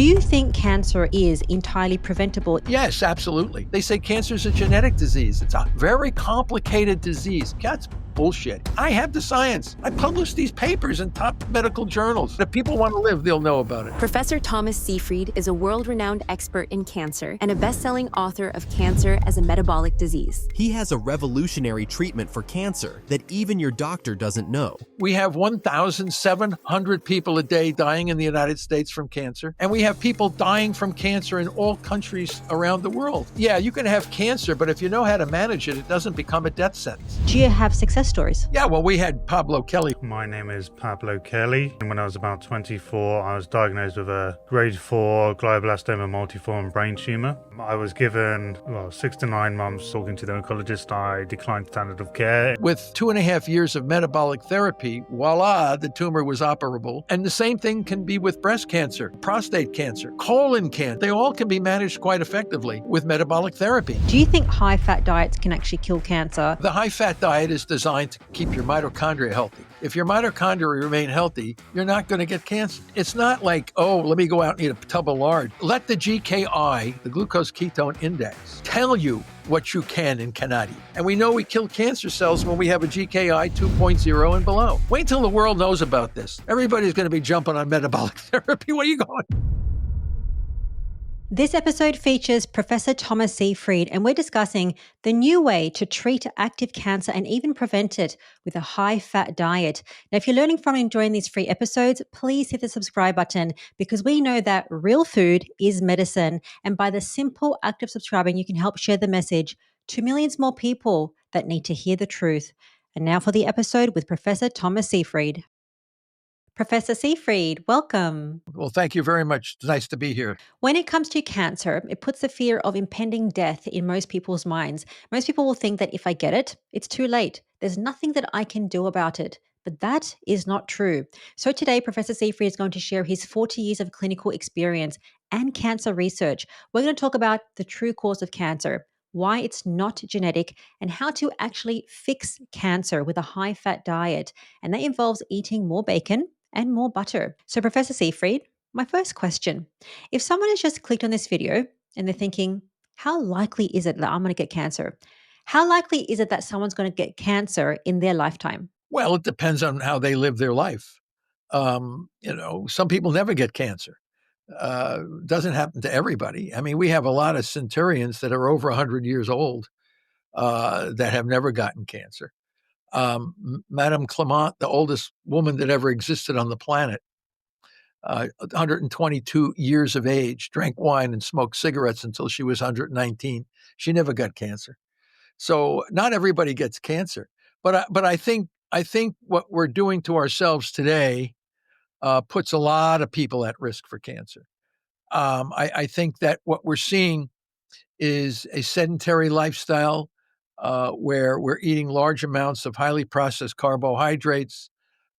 Do you think cancer is entirely preventable? Yes, absolutely. They say cancer is a genetic disease. It's a very complicated disease. That's bullshit. I have the science. I publish these papers in top medical journals. If people want to live, they'll know about it. Professor Thomas Seyfried is a world-renowned expert in cancer and a best-selling author of Cancer as a Metabolic Disease. He has a revolutionary treatment for cancer that even your doctor doesn't know. We have 1,700 people a day dying in the United States from cancer, and we have people dying from cancer in all countries around the world. Yeah, you can have cancer, but if you know how to manage it, it doesn't become a death sentence. Do you have success stories? Yeah, well, we had Pablo Kelly. My name is Pablo Kelly, and when I was about 24, I was diagnosed with a grade 4 glioblastoma multiforme brain tumor. I was given 6 to 9 months talking to the oncologist. I declined standard of care. With 2.5 years of metabolic therapy, voila, the tumor was operable. And the same thing can be with breast cancer, prostate cancer, colon cancer. They all can be managed quite effectively with metabolic therapy. Do you think high-fat diets can actually kill cancer? The high-fat diet is designed to keep your mitochondria healthy. If your mitochondria remain healthy, you're not going to get cancer. It's not like, let me go out and eat a tub of lard. Let the GKI, the glucose ketone index, tell you what you can and cannot eat. And we know we kill cancer cells when we have a GKI 2.0 and below. Wait till the world knows about this. Everybody's going to be jumping on metabolic therapy. Where are you going? This episode features Professor Thomas Seyfried, and we're discussing the new way to treat active cancer and even prevent it with a high-fat diet. Now, if you're learning from and enjoying these free episodes, please hit the subscribe button because we know that real food is medicine. And by the simple act of subscribing, you can help share the message to millions more people that need to hear the truth. And now for the episode with Professor Thomas Seyfried. Professor Seyfried, welcome. Well, thank you very much. It's nice to be here. When it comes to cancer, it puts the fear of impending death in most people's minds. Most people will think that if I get it, it's too late. There's nothing that I can do about it. But that is not true. So today, Professor Seyfried is going to share his 40 years of clinical experience and cancer research. We're going to talk about the true cause of cancer, why it's not genetic, and how to actually fix cancer with a high-fat diet. And that involves eating more bacon and more butter. So Professor Seyfried, my first question, if someone has just clicked on this video and they're thinking, how likely is it that I'm going to get cancer? How likely is it that someone's going to get cancer in their lifetime? Well, it depends on how they live their life. Some people never get cancer. Doesn't happen to everybody. I mean, we have a lot of centurions that are over 100 years old that have never gotten cancer. Madame Clement, the oldest woman that ever existed on the planet, 122 years of age, drank wine and smoked cigarettes until she was 119. She never got cancer. So not everybody gets cancer. But I think what we're doing to ourselves today puts a lot of people at risk for cancer. I think that what we're seeing is a sedentary lifestyle where we're eating large amounts of highly processed carbohydrates.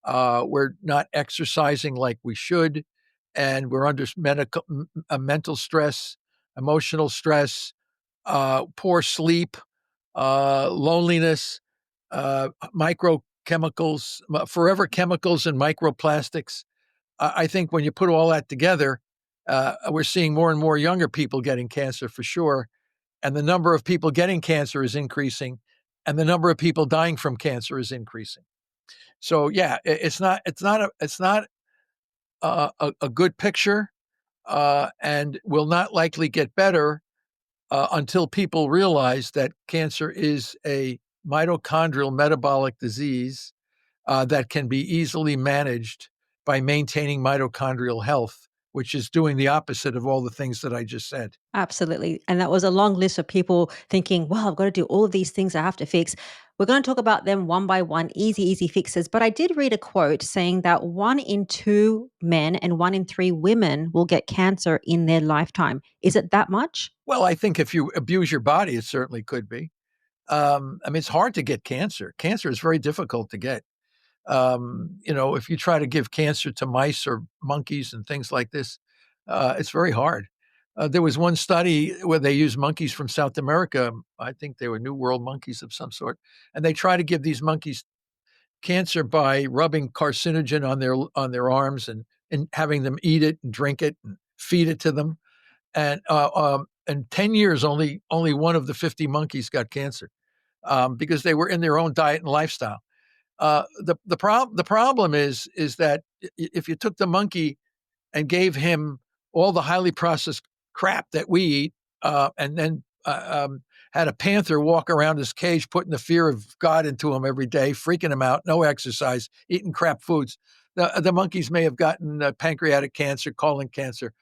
We're not exercising like we should, and we're under mental stress, emotional stress, poor sleep, loneliness, microchemicals, forever chemicals and microplastics. I think when you put all that together, we're seeing more and more younger people getting cancer for sure. And the number of people getting cancer is increasing, and the number of people dying from cancer is increasing. So yeah, it's not a good picture, and will not likely get better until people realize that cancer is a mitochondrial metabolic disease that can be easily managed by maintaining mitochondrial health, which is doing the opposite of all the things that I just said. Absolutely. And that was a long list of people thinking, well, I've got to do all of these things I have to fix. We're going to talk about them one by one, easy fixes. But I did read a quote saying that 1 in 2 men and 1 in 3 women will get cancer in their lifetime. Is it that much? Well, I think if you abuse your body, it certainly could be. It's hard to get cancer. Cancer is very difficult to get. If you try to give cancer to mice or monkeys and things like this, it's very hard. There was one study where they used monkeys from South America. I think they were New World monkeys of some sort. And they try to give these monkeys cancer by rubbing carcinogen on their arms and having them eat it and drink it and feed it to them. And in 10 years, only one of the 50 monkeys got cancer because they were in their own diet and lifestyle. The problem is that if you took the monkey and gave him all the highly processed crap that we eat, and then had a panther walk around his cage, putting the fear of God into him every day, freaking him out, no exercise, eating crap foods, the monkeys may have gotten pancreatic cancer, colon cancer.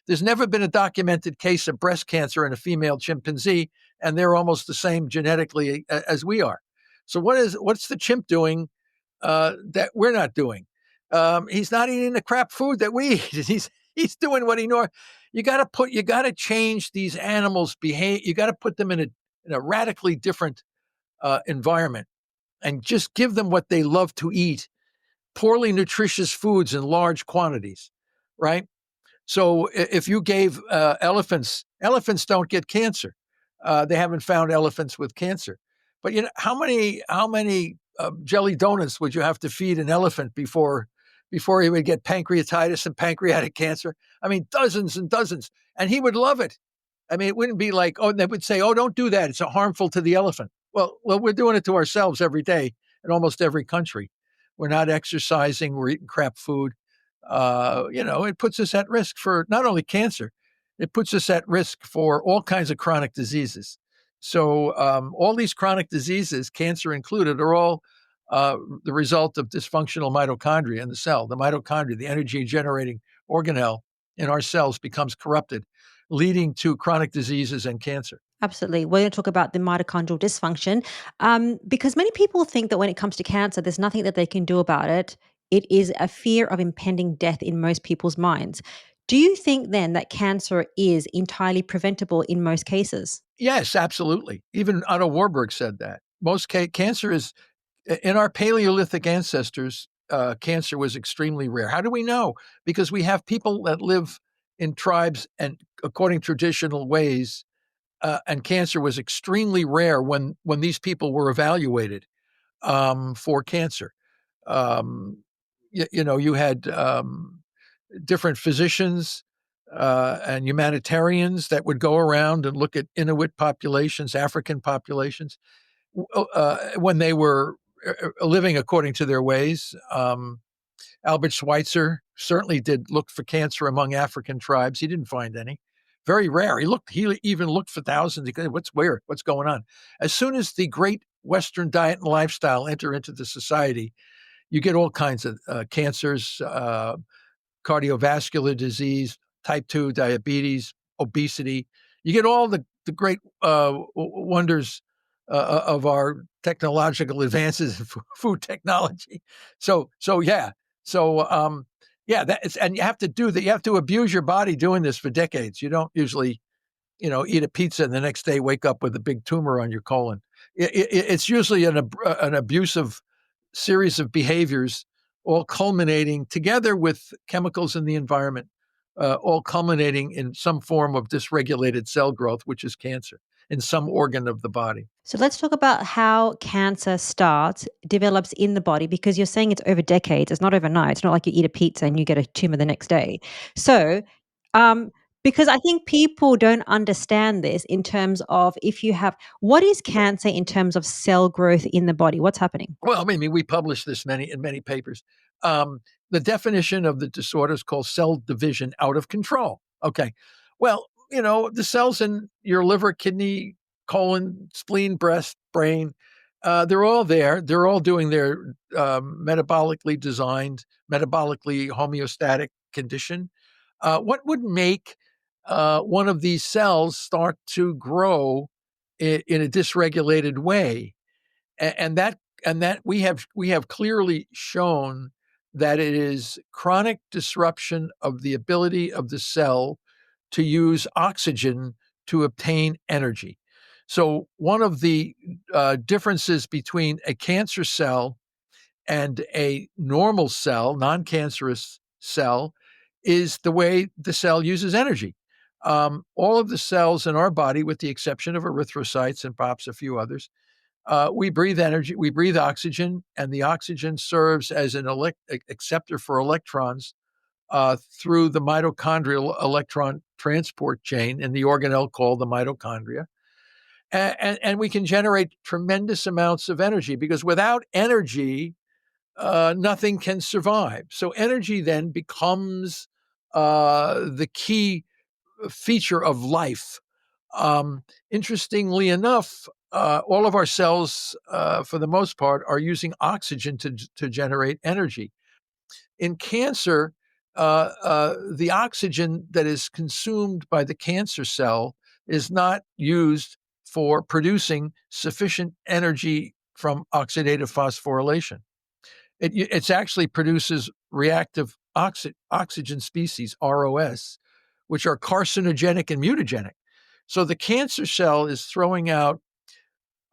There's never been a documented case of breast cancer in a female chimpanzee, and they're almost the same genetically as we are. So what's the chimp doing that we're not doing? He's not eating the crap food that we eat. He's doing what he knows. You got to change these animals' behavior. You got to put them in a radically different environment, and just give them what they love to eat, poorly nutritious foods in large quantities, right? So if you gave elephants don't get cancer. They haven't found elephants with cancer. But how many jelly donuts would you have to feed an elephant before he would get pancreatitis and pancreatic cancer? I mean, dozens and dozens, and he would love it. I mean, it wouldn't be like, they would say, don't do that. It's harmful to the elephant. Well, we're doing it to ourselves every day in almost every country. We're not exercising. We're eating crap food. It puts us at risk for not only cancer, it puts us at risk for all kinds of chronic diseases. So all these chronic diseases, cancer included, are all the result of dysfunctional mitochondria in the cell. The mitochondria, the energy-generating organelle in our cells, becomes corrupted, leading to chronic diseases and cancer. Absolutely. We're going to talk about the mitochondrial dysfunction because many people think that when it comes to cancer, there's nothing that they can do about it. It is a fear of impending death in most people's minds. Do you think then that cancer is entirely preventable in most cases? Yes, absolutely. Even Otto Warburg said that. Cancer is, in our Paleolithic ancestors, cancer was extremely rare. How do we know? Because we have people that live in tribes and according to traditional ways, and cancer was extremely rare when these people were evaluated for cancer. You had different physicians and humanitarians that would go around and look at Inuit populations, African populations, when they were living according to their ways. Albert Schweitzer certainly did look for cancer among African tribes. He didn't find any. Very rare. He even looked for thousands. What's going on? As soon as the great Western diet and lifestyle enter into the society, you get all kinds of cancers, cardiovascular disease, type 2 diabetes, obesity. You get all the great wonders of our technological advances in food technology. And you have to do that. You have to abuse your body doing this for decades. You don't usually, eat a pizza and the next day wake up with a big tumor on your colon. It's usually an abusive series of behaviors, all culminating together with chemicals in the environment, all culminating in some form of dysregulated cell growth, which is cancer in some organ of the body. So let's talk about how cancer develops in the body, because you're saying it's over decades. It's not overnight. It's not like you eat a pizza and you get a tumor the next day. So, because I think people don't understand this in terms of what is cancer in terms of cell growth in the body? What's happening? Well, I mean, we published this in many papers. The definition of the disorder is called cell division out of control. Okay. Well, the cells in your liver, kidney, colon, spleen, breast, brain, they're all there. They're all doing their metabolically designed, metabolically homeostatic condition. What would make one of these cells start to grow in a dysregulated way? And that we have clearly shown that it is chronic disruption of the ability of the cell to use oxygen to obtain energy. So one of the differences between a cancer cell and a normal cell, non-cancerous cell, is the way the cell uses energy. All of the cells in our body, with the exception of erythrocytes and perhaps a few others, we breathe energy, we breathe oxygen, and the oxygen serves as an acceptor for electrons through the mitochondrial electron transport chain in the organelle called the mitochondria. And we can generate tremendous amounts of energy, because without energy, nothing can survive. So energy then becomes the key feature of life. Interestingly enough, all of our cells, for the most part, are using oxygen to generate energy. In cancer, the oxygen that is consumed by the cancer cell is not used for producing sufficient energy from oxidative phosphorylation. It actually produces reactive oxygen species, ROS, which are carcinogenic and mutagenic. So the cancer cell is throwing out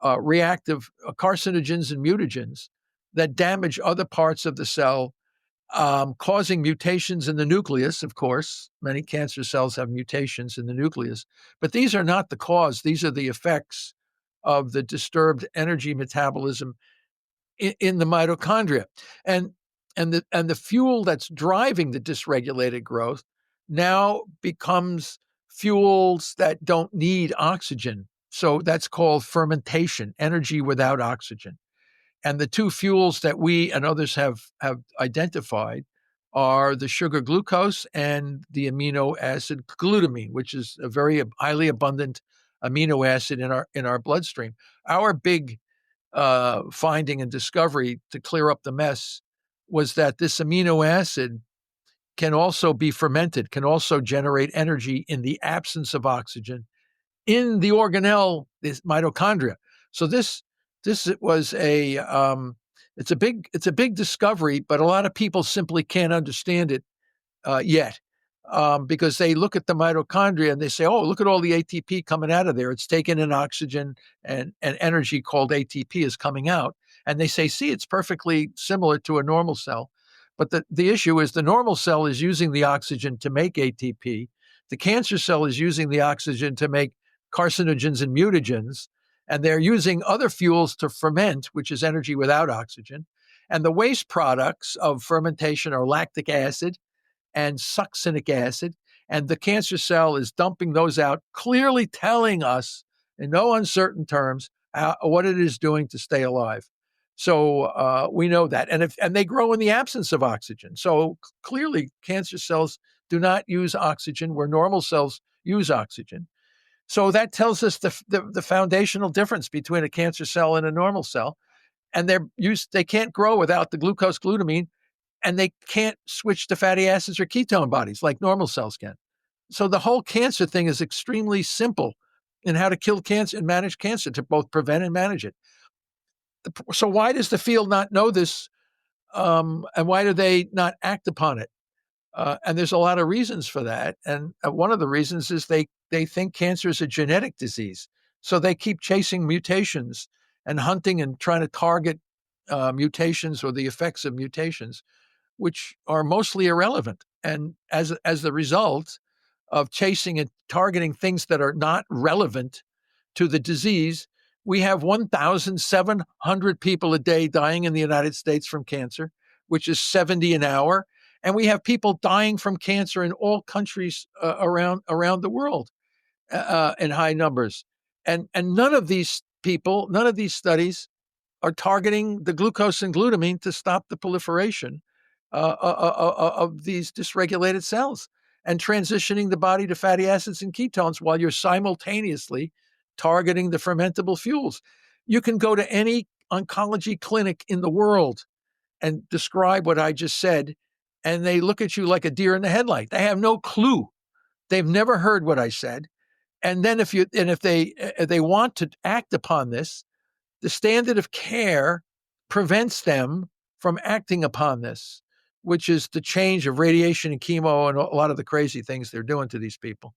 reactive carcinogens and mutagens that damage other parts of the cell, causing mutations in the nucleus. Of course, many cancer cells have mutations in the nucleus, but these are not the cause. These are the effects of the disturbed energy metabolism in the mitochondria. And the fuel that's driving the dysregulated growth now becomes fuels that don't need oxygen. So that's called fermentation, energy without oxygen. And the two fuels that we and others have identified are the sugar glucose and the amino acid glutamine, which is a very highly abundant amino acid in our bloodstream. Our big finding and discovery to clear up the mess was that this amino acid can also be fermented, can also generate energy in the absence of oxygen in the organelle, this mitochondria. So this was it's a big discovery, but a lot of people simply can't understand it yet, because they look at the mitochondria and they say, "Oh, look at all the ATP coming out of there. It's taking in oxygen and energy called ATP is coming out." And they say, "See, it's perfectly similar to a normal cell." But the issue is the normal cell is using the oxygen to make ATP. The cancer cell is using the oxygen to make carcinogens and mutagens, and they're using other fuels to ferment, which is energy without oxygen. And the waste products of fermentation are lactic acid and succinic acid, and the cancer cell is dumping those out, clearly telling us in no uncertain terms what it is doing to stay alive. So we know that, and they grow in the absence of oxygen. So clearly, cancer cells do not use oxygen where normal cells use oxygen. So that tells us the foundational difference between a cancer cell and a normal cell, and they can't grow without the glucose glutamine, and they can't switch to fatty acids or ketone bodies like normal cells can. So the whole cancer thing is extremely simple in how to kill cancer and manage cancer, to both prevent and manage it. So why does the field not know this, and why do they not act upon it? And there's a lot of reasons for that. And one of the reasons is they think cancer is a genetic disease. So they keep chasing mutations and hunting and trying to target mutations or the effects of mutations, which are mostly irrelevant. And as the result of chasing and targeting things that are not relevant to the disease, we have 1,700 people a day dying in the United States from cancer, which is 70 an hour. And we have people dying from cancer in all countries around the world in high numbers. And none of these people, none of these studies are targeting the glucose and glutamine to stop the proliferation of these dysregulated cells and transitioning the body to fatty acids and ketones while you're simultaneously targeting the fermentable fuels. You can go to any oncology clinic in the world and describe what I just said, and they look at you like a deer in the headlight. They have no clue. They've never heard what I said. And then if they want to act upon this, the standard of care prevents them from acting upon this, which is the change of radiation and chemo and a lot of the crazy things they're doing to these people.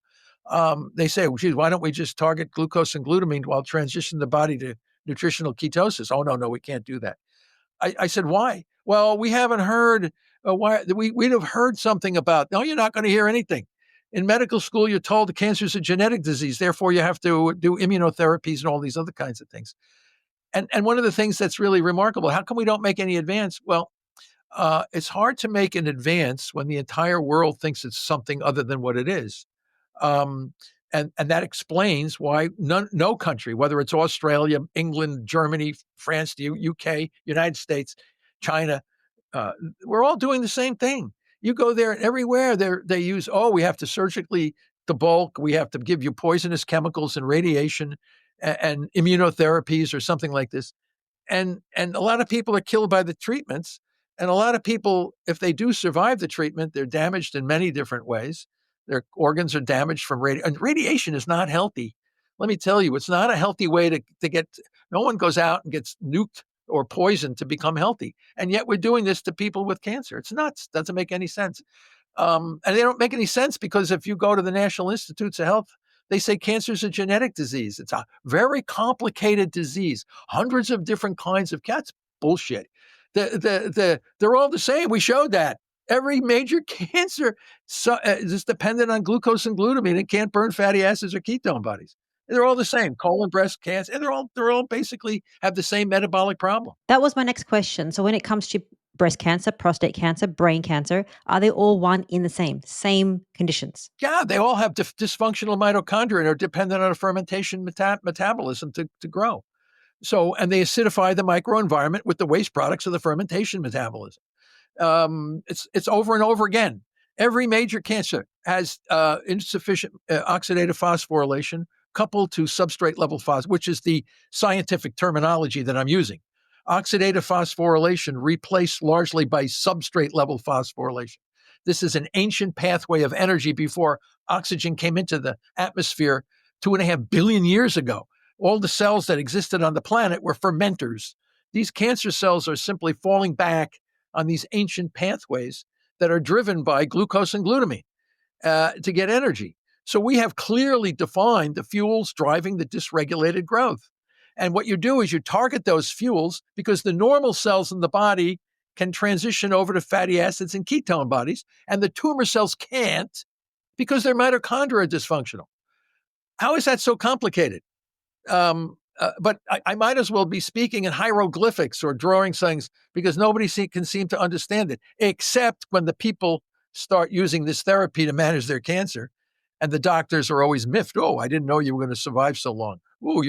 They say, well, geez, why don't we just target glucose and glutamine while transitioning the body to nutritional ketosis? Oh, no, we can't do that. I said, why? Well, we haven't heard. Why? We'd have heard something about. No, you're not going to hear anything. In medical school, you're told the cancer is a genetic disease. Therefore, you have to do immunotherapies and all these other kinds of things. And one of the things that's really remarkable, how come we don't make any advance? Well, it's hard to make an advance when the entire world thinks it's something other than what it is. Um, and that explains why no country, whether it's Australia, England, Germany, France, the UK, United States, China, we're all doing the same thing. You go there, everywhere they use, we have to surgically debulk, we have to give you poisonous chemicals and radiation and immunotherapies or something like this. And a lot of people are killed by the treatments. And a lot of people, if they do survive the treatment, they're damaged in many different ways. Their organs are damaged from radiation. And radiation is not healthy. Let me tell you, it's not a healthy way to get. No one goes out and gets nuked or poisoned to become healthy. And yet we're doing this to people with cancer. It's nuts. Doesn't make any sense. And they don't make any sense because if you go to the National Institutes of Health, they say cancer is a genetic disease. It's a very complicated disease. Hundreds of different kinds of cats. Bullshit. They're all the same. We showed that. Every major cancer is dependent on glucose and glutamine. It can't burn fatty acids or ketone bodies. They're all the same. Colon, breast cancer, and they're all basically have the same metabolic problem. That was my next question. So when it comes to breast cancer, prostate cancer, brain cancer, are they all one in the same conditions? Yeah, they all have dysfunctional mitochondria and are dependent on a fermentation metabolism to grow. So, and they acidify the microenvironment with the waste products of the fermentation metabolism. It's over and over again. Every major cancer has insufficient oxidative phosphorylation coupled to substrate level phos, which is the scientific terminology that I'm using. Oxidative phosphorylation replaced largely by substrate level phosphorylation. This is an ancient pathway of energy before oxygen came into the atmosphere 2.5 billion years ago. All the cells that existed on the planet were fermenters. These cancer cells are simply falling back on these ancient pathways that are driven by glucose and glutamine to get energy. So we have clearly defined the fuels driving the dysregulated growth. And what you do is you target those fuels because the normal cells in the body can transition over to fatty acids and ketone bodies, and the tumor cells can't because their mitochondria are dysfunctional. How is that so complicated? But I might as well be speaking in hieroglyphics or drawing things because nobody can seem to understand it, except when the people start using this therapy to manage their cancer. And the doctors are always miffed. Oh, I didn't know you were going to survive so long. Oh,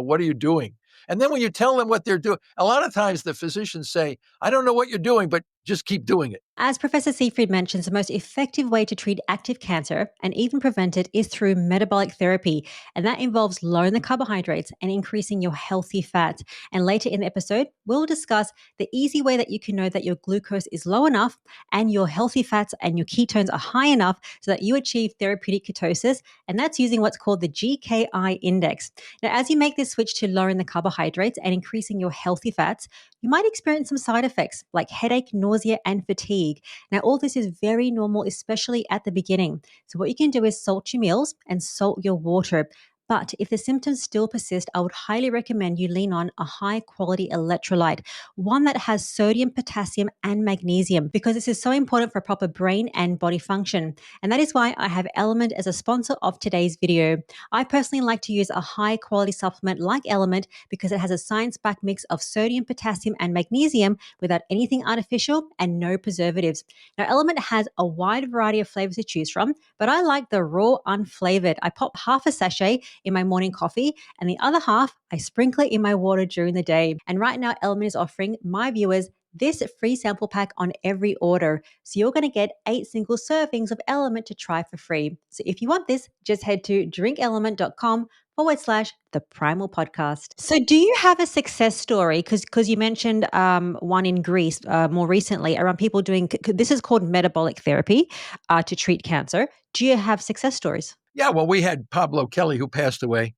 what are you doing? And then when you tell them what they're doing, a lot of times the physicians say, I don't know what you're doing, but just keep doing it. As Professor Seyfried mentions, the most effective way to treat active cancer and even prevent it is through metabolic therapy. And that involves lowering the carbohydrates and increasing your healthy fats. And later in the episode, we'll discuss the easy way that you can know that your glucose is low enough and your healthy fats and your ketones are high enough so that you achieve therapeutic ketosis. And that's using what's called the GKI index. Now, as you make this switch to lowering the carbohydrates and increasing your healthy fats, you might experience some side effects like headache, nausea, and fatigue. Now, all this is very normal, especially at the beginning. So what you can do is salt your meals and salt your water. But if the symptoms still persist, I would highly recommend you lean on a high quality electrolyte, one that has sodium, potassium, and magnesium, because this is so important for proper brain and body function. And that is why I have Element as a sponsor of today's video. I personally like to use a high quality supplement like Element because it has a science-backed mix of sodium, potassium, and magnesium without anything artificial and no preservatives. Now, Element has a wide variety of flavors to choose from, but I like the raw unflavored. I pop half a sachet in my morning coffee, and the other half I sprinkle it in my water during the day. And right now, Element is offering my viewers this free sample pack on every order. So you're going to get 8 single servings of Element to try for free. So if you want this, just head to drinkelement.com/the Primal Podcast. So do you have a success story? Because you mentioned one in Greece more recently around people doing, this is called metabolic therapy to treat cancer. Do you have success stories? Yeah, well, we had Pablo Kelly who passed away.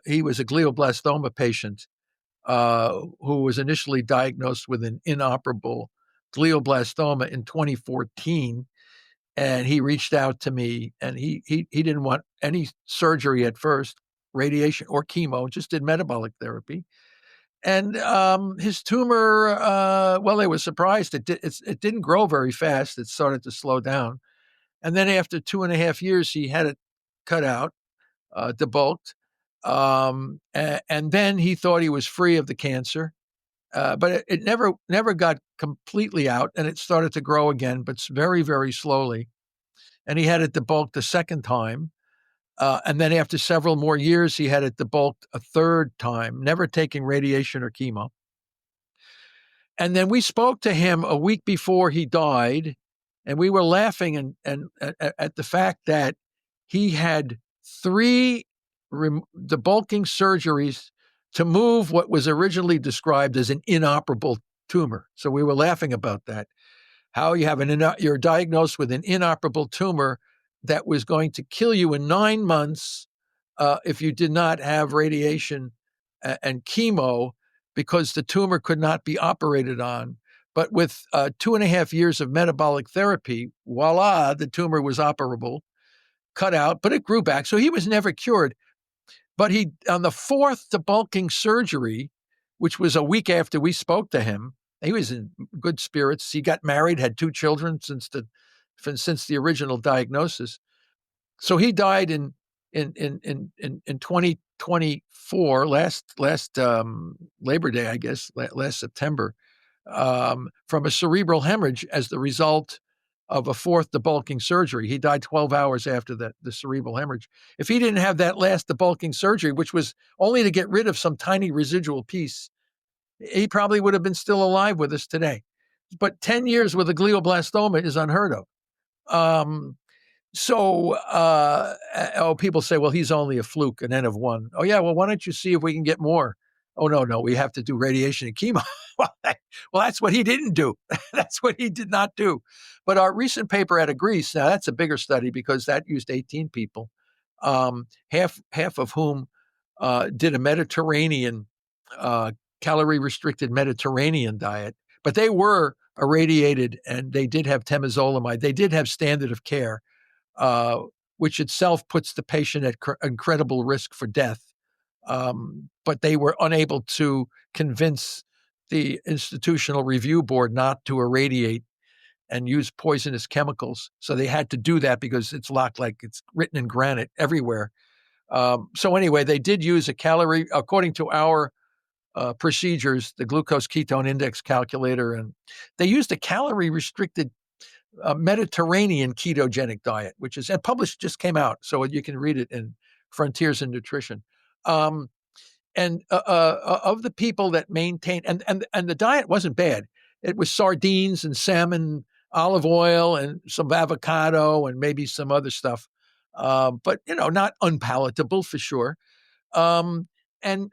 He was a glioblastoma patient who was initially diagnosed with an inoperable glioblastoma in 2014. And he reached out to me, and he didn't want any surgery at first, radiation or chemo, just did metabolic therapy. And his tumor, well, they were surprised. It didn't grow very fast. It started to slow down. And then after 2.5 years, he had it cut out, debulked. And then he thought he was free of the cancer. but it never got completely out, and it started to grow again, but very, very slowly. And he had it debulked a second time. And then after several more years, he had it debulked a third time, never taking radiation or chemo. And then we spoke to him a week before he died, and we were laughing and at the fact that he had 3 debulking surgeries to move what was originally described as an inoperable tumor. So we were laughing about that. How you have you're diagnosed with an inoperable tumor that was going to kill you in 9 months if you did not have radiation and chemo, because the tumor could not be operated on. But with 2.5 years of metabolic therapy, voila, the tumor was operable, cut out, but it grew back. So he was never cured. But he, on the 4th debulking surgery, which was a week after we spoke to him, he was in good spirits. He got married, had 2 children since the original diagnosis. So he died in 2024, last Labor Day, I guess, last September, from a cerebral hemorrhage as the result of a 4th debulking surgery. He died 12 hours after the cerebral hemorrhage. If he didn't have that last debulking surgery, which was only to get rid of some tiny residual piece, he probably would have been still alive with us today. But 10 years with a glioblastoma is unheard of. People say, well, he's only a fluke, an N of 1. Oh, yeah, well, why don't you see if we can get more? Oh, no, we have to do radiation and chemo. Well, that's what he didn't do. That's what he did not do. But our recent paper out of Greece, now that's a bigger study because that used 18 people, half of whom did a Mediterranean, calorie-restricted Mediterranean diet, but they were irradiated and they did have temozolomide. They did have standard of care, which itself puts the patient at incredible risk for death. But they were unable to convince the Institutional Review Board not to irradiate and use poisonous chemicals. So they had to do that because it's locked, like it's written in granite everywhere. So anyway, they did use a calorie, according to our procedures, the glucose ketone index calculator, and they used a calorie-restricted Mediterranean ketogenic diet, which is published, just came out, so you can read it in Frontiers in Nutrition. And of the people that maintained, and the diet wasn't bad. It was sardines and salmon, olive oil, and some avocado, and maybe some other stuff, but not unpalatable for sure. And 8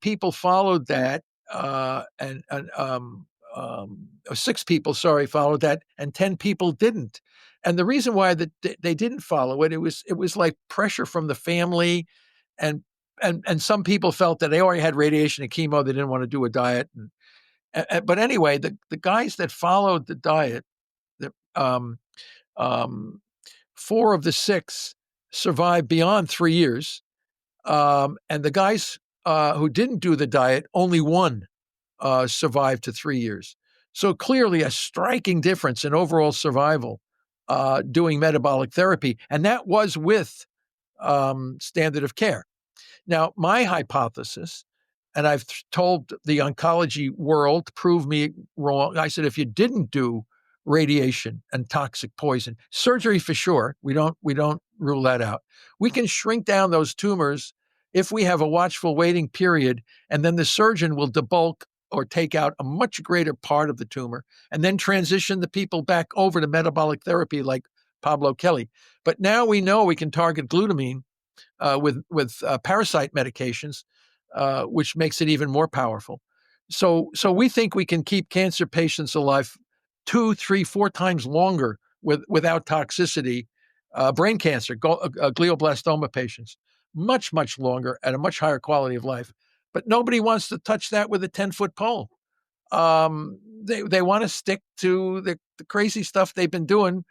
people followed that, and 6 people, followed that, and 10 people didn't. And the reason why they didn't follow it, it was like pressure from the family, and some people felt that they already had radiation and chemo, they didn't want to do a diet. But anyway, the guys that followed the diet, 4 of the 6 survived beyond 3 years. And the guys who didn't do the diet, only 1 survived to 3 years. So clearly a striking difference in overall survival doing metabolic therapy. And that was with standard of care. Now, my hypothesis, and I've told the oncology world, prove me wrong. I said, if you didn't do radiation and toxic poison, surgery for sure, we don't rule that out. We can shrink down those tumors if we have a watchful waiting period, and then the surgeon will debulk or take out a much greater part of the tumor and then transition the people back over to metabolic therapy like Pablo Kelly. But now we know we can target glutamine with parasite medications, which makes it even more powerful. So we think we can keep cancer patients alive 2, 3, 4 times longer without toxicity. Brain cancer, glioblastoma patients, much, much longer at a much higher quality of life. But nobody wants to touch that with a 10-foot pole. They want to stick to the crazy stuff they've been doing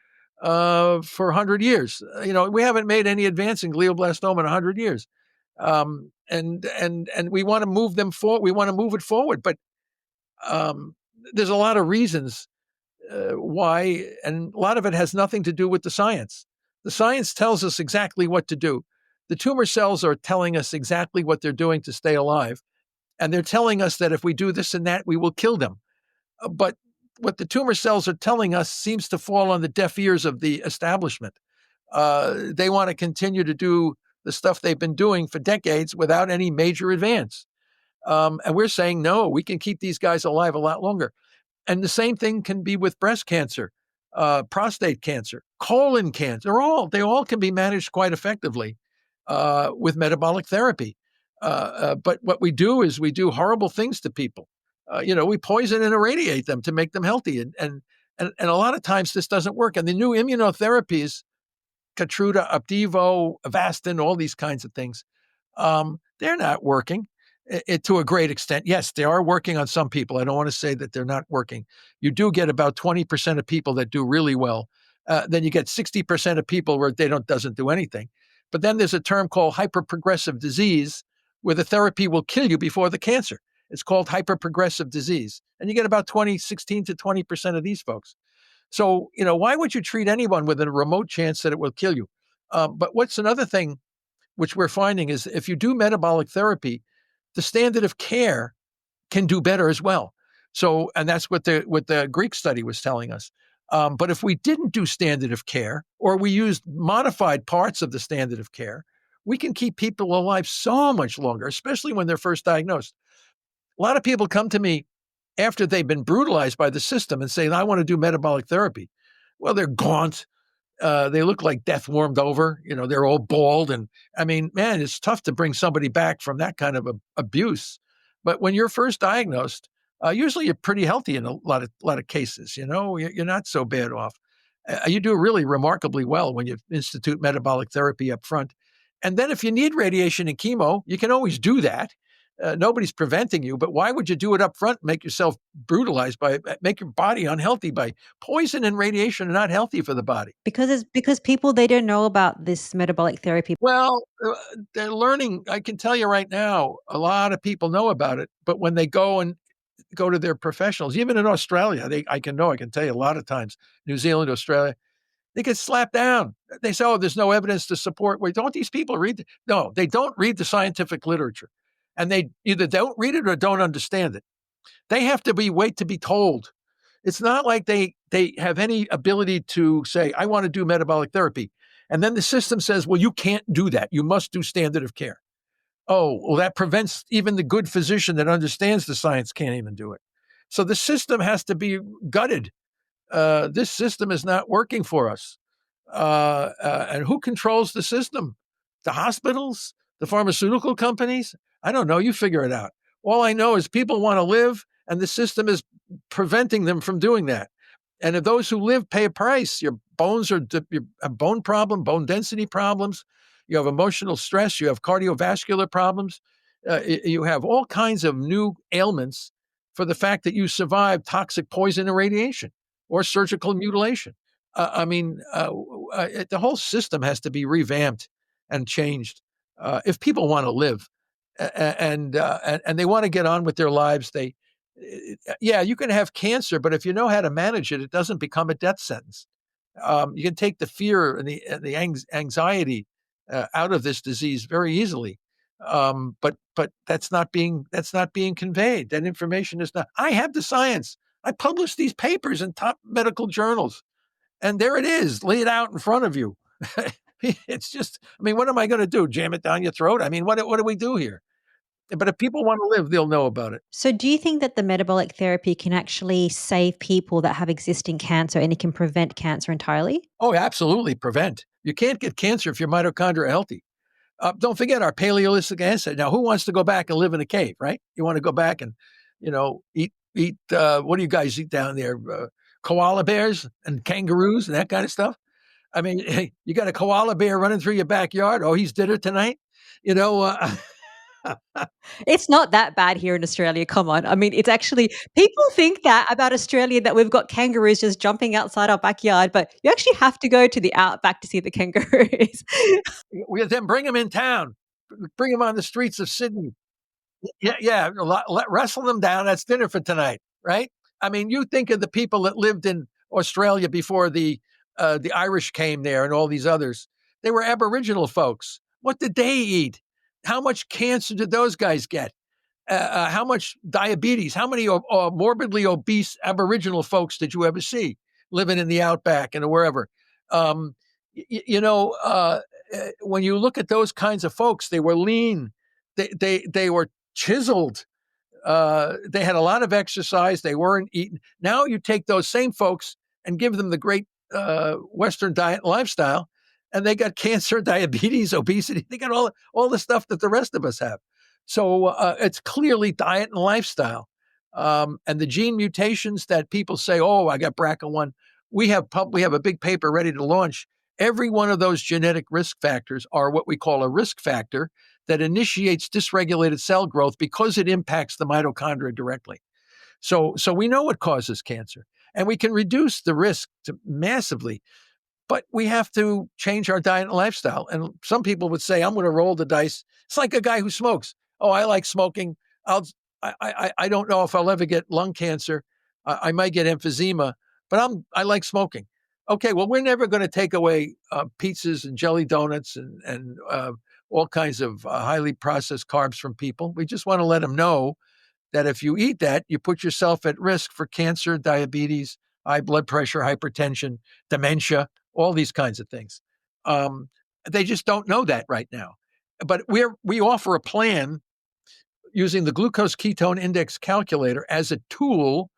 for 100 years. We haven't made any advance in glioblastoma in 100 years. And we want to move them forward. We want to move it forward. But there's a lot of reasons why, and a lot of it has nothing to do with the science. The science tells us exactly what to do. The tumor cells are telling us exactly what they're doing to stay alive. And they're telling us that if we do this and that, we will kill them. But what the tumor cells are telling us seems to fall on the deaf ears of the establishment. They want to continue to do the stuff they've been doing for decades without any major advance. And we're saying, no, we can keep these guys alive a lot longer. And the same thing can be with breast cancer, prostate cancer, colon cancer. They all can be managed quite effectively with metabolic therapy. But what we do is we do horrible things to people. We poison and irradiate them to make them healthy. And a lot of times this doesn't work. And the new immunotherapies, Keytruda, Opdivo, Avastin, all these kinds of things, they're not working to a great extent. Yes, they are working on some people. I don't want to say that they're not working. You do get about 20% of people that do really well. Then you get 60% of people where doesn't do anything. But then there's a term called hyperprogressive disease, where the therapy will kill you before the cancer. It's called hyperprogressive disease. And you get about 16 to 20% of these folks. So, why would you treat anyone with a remote chance that it will kill you? But what's another thing which we're finding is if you do metabolic therapy, the standard of care can do better as well. So, and that's what the Greek study was telling us. But if we didn't do standard of care, or we used modified parts of the standard of care, we can keep people alive so much longer, especially when they're first diagnosed. A lot of people come to me after they've been brutalized by the system and say, I want to do metabolic therapy. Well, they're gaunt. They look like death warmed over. They're all bald. And I mean, man, it's tough to bring somebody back from that kind of abuse. But when you're first diagnosed, usually you're pretty healthy in a lot of cases. You're not so bad off. You do really remarkably well when you institute metabolic therapy up front. And then if you need radiation and chemo, you can always do that. Nobody's preventing you, but why would you do it up front and make yourself brutalized make your body unhealthy by poison and radiation are not healthy for the body? Because people, they don't know about this metabolic therapy. Well, they're learning. I can tell you right now, a lot of people know about it, but when they go to their professionals, even in Australia, I can tell you a lot of times, New Zealand, Australia, they get slapped down. They say, oh, there's no evidence to support. Wait, don't these people read? No, they don't read the scientific literature. And they either don't read it or don't understand it. They have to wait to be told. It's not like they have any ability to say, I want to do metabolic therapy. And then the system says, well, you can't do that. You must do standard of care. Oh, well, that prevents even the good physician that understands the science can't even do it. So the system has to be gutted. This system is not working for us. And who controls the system? The hospitals? The pharmaceutical companies? I don't know. You figure it out. All I know is people want to live, and the system is preventing them from doing that. And if those who live pay a price, your bones are a bone problem, bone density problems. You have emotional stress. You have cardiovascular problems. You have all kinds of new ailments for the fact that you survived toxic poison and radiation or surgical mutilation. The whole system has to be revamped and changed if people want to live and they want to get on with their lives. You can have cancer, but if you know how to manage it, it doesn't become a death sentence. You can take the fear and the anxiety out of this disease very easily. But that's not being conveyed. That information is not. I have the science. I publish these papers in top medical journals, and there it is, laid out in front of you. It's just, what am I going to do? Jam it down your throat? What do we do here? But if people want to live, they'll know about it. So do you think that the metabolic therapy can actually save people that have existing cancer, and it can prevent cancer entirely? Oh, absolutely, prevent. You can't get cancer if your mitochondria are healthy. Don't forget our Paleolithic ancestors. Now, who wants to go back and live in a cave, right? You want to go back and, eat, what do you guys eat down there? Koala bears and kangaroos and that kind of stuff? You got a koala bear running through your backyard. Oh, he's dinner tonight? It's not that bad here in Australia. Come on. It's actually, people think that about Australia, that we've got kangaroos just jumping outside our backyard, but you actually have to go to the outback to see the kangaroos. We then bring them in town, bring them on the streets of Sydney. Yeah. Wrestle them down. That's dinner for tonight, right? You think of the people that lived in Australia before the Irish came there and all these others. They were Aboriginal folks. What did they eat? How much cancer did those guys get? How much diabetes? How many morbidly obese Aboriginal folks did you ever see living in the outback and wherever? Um, when you look at those kinds of folks, they were lean, they were chiseled. They had a lot of exercise. They weren't eating. Now you take those same folks and give them the great Western diet and lifestyle, and they got cancer, diabetes, obesity. They got all the stuff that the rest of us have. So it's clearly diet and lifestyle. And the gene mutations that people say, oh, I got BRCA1. We have a big paper ready to launch. Every one of those genetic risk factors are what we call a risk factor that initiates dysregulated cell growth because it impacts the mitochondria directly. So we know what causes cancer, and we can reduce the risk massively, but we have to change our diet and lifestyle. And some people would say, I'm going to roll the dice. It's like a guy who smokes. Oh, I like smoking. I don't know if I'll ever get lung cancer. I might get emphysema, but I like smoking. Okay, well, we're never going to take away pizzas and jelly donuts and all kinds of highly processed carbs from people. We just want to let them know that if you eat that, you put yourself at risk for cancer, diabetes, high blood pressure, hypertension, dementia, all these kinds of things. They just don't know that right now. But we offer a plan using the glucose ketone index calculator as a tool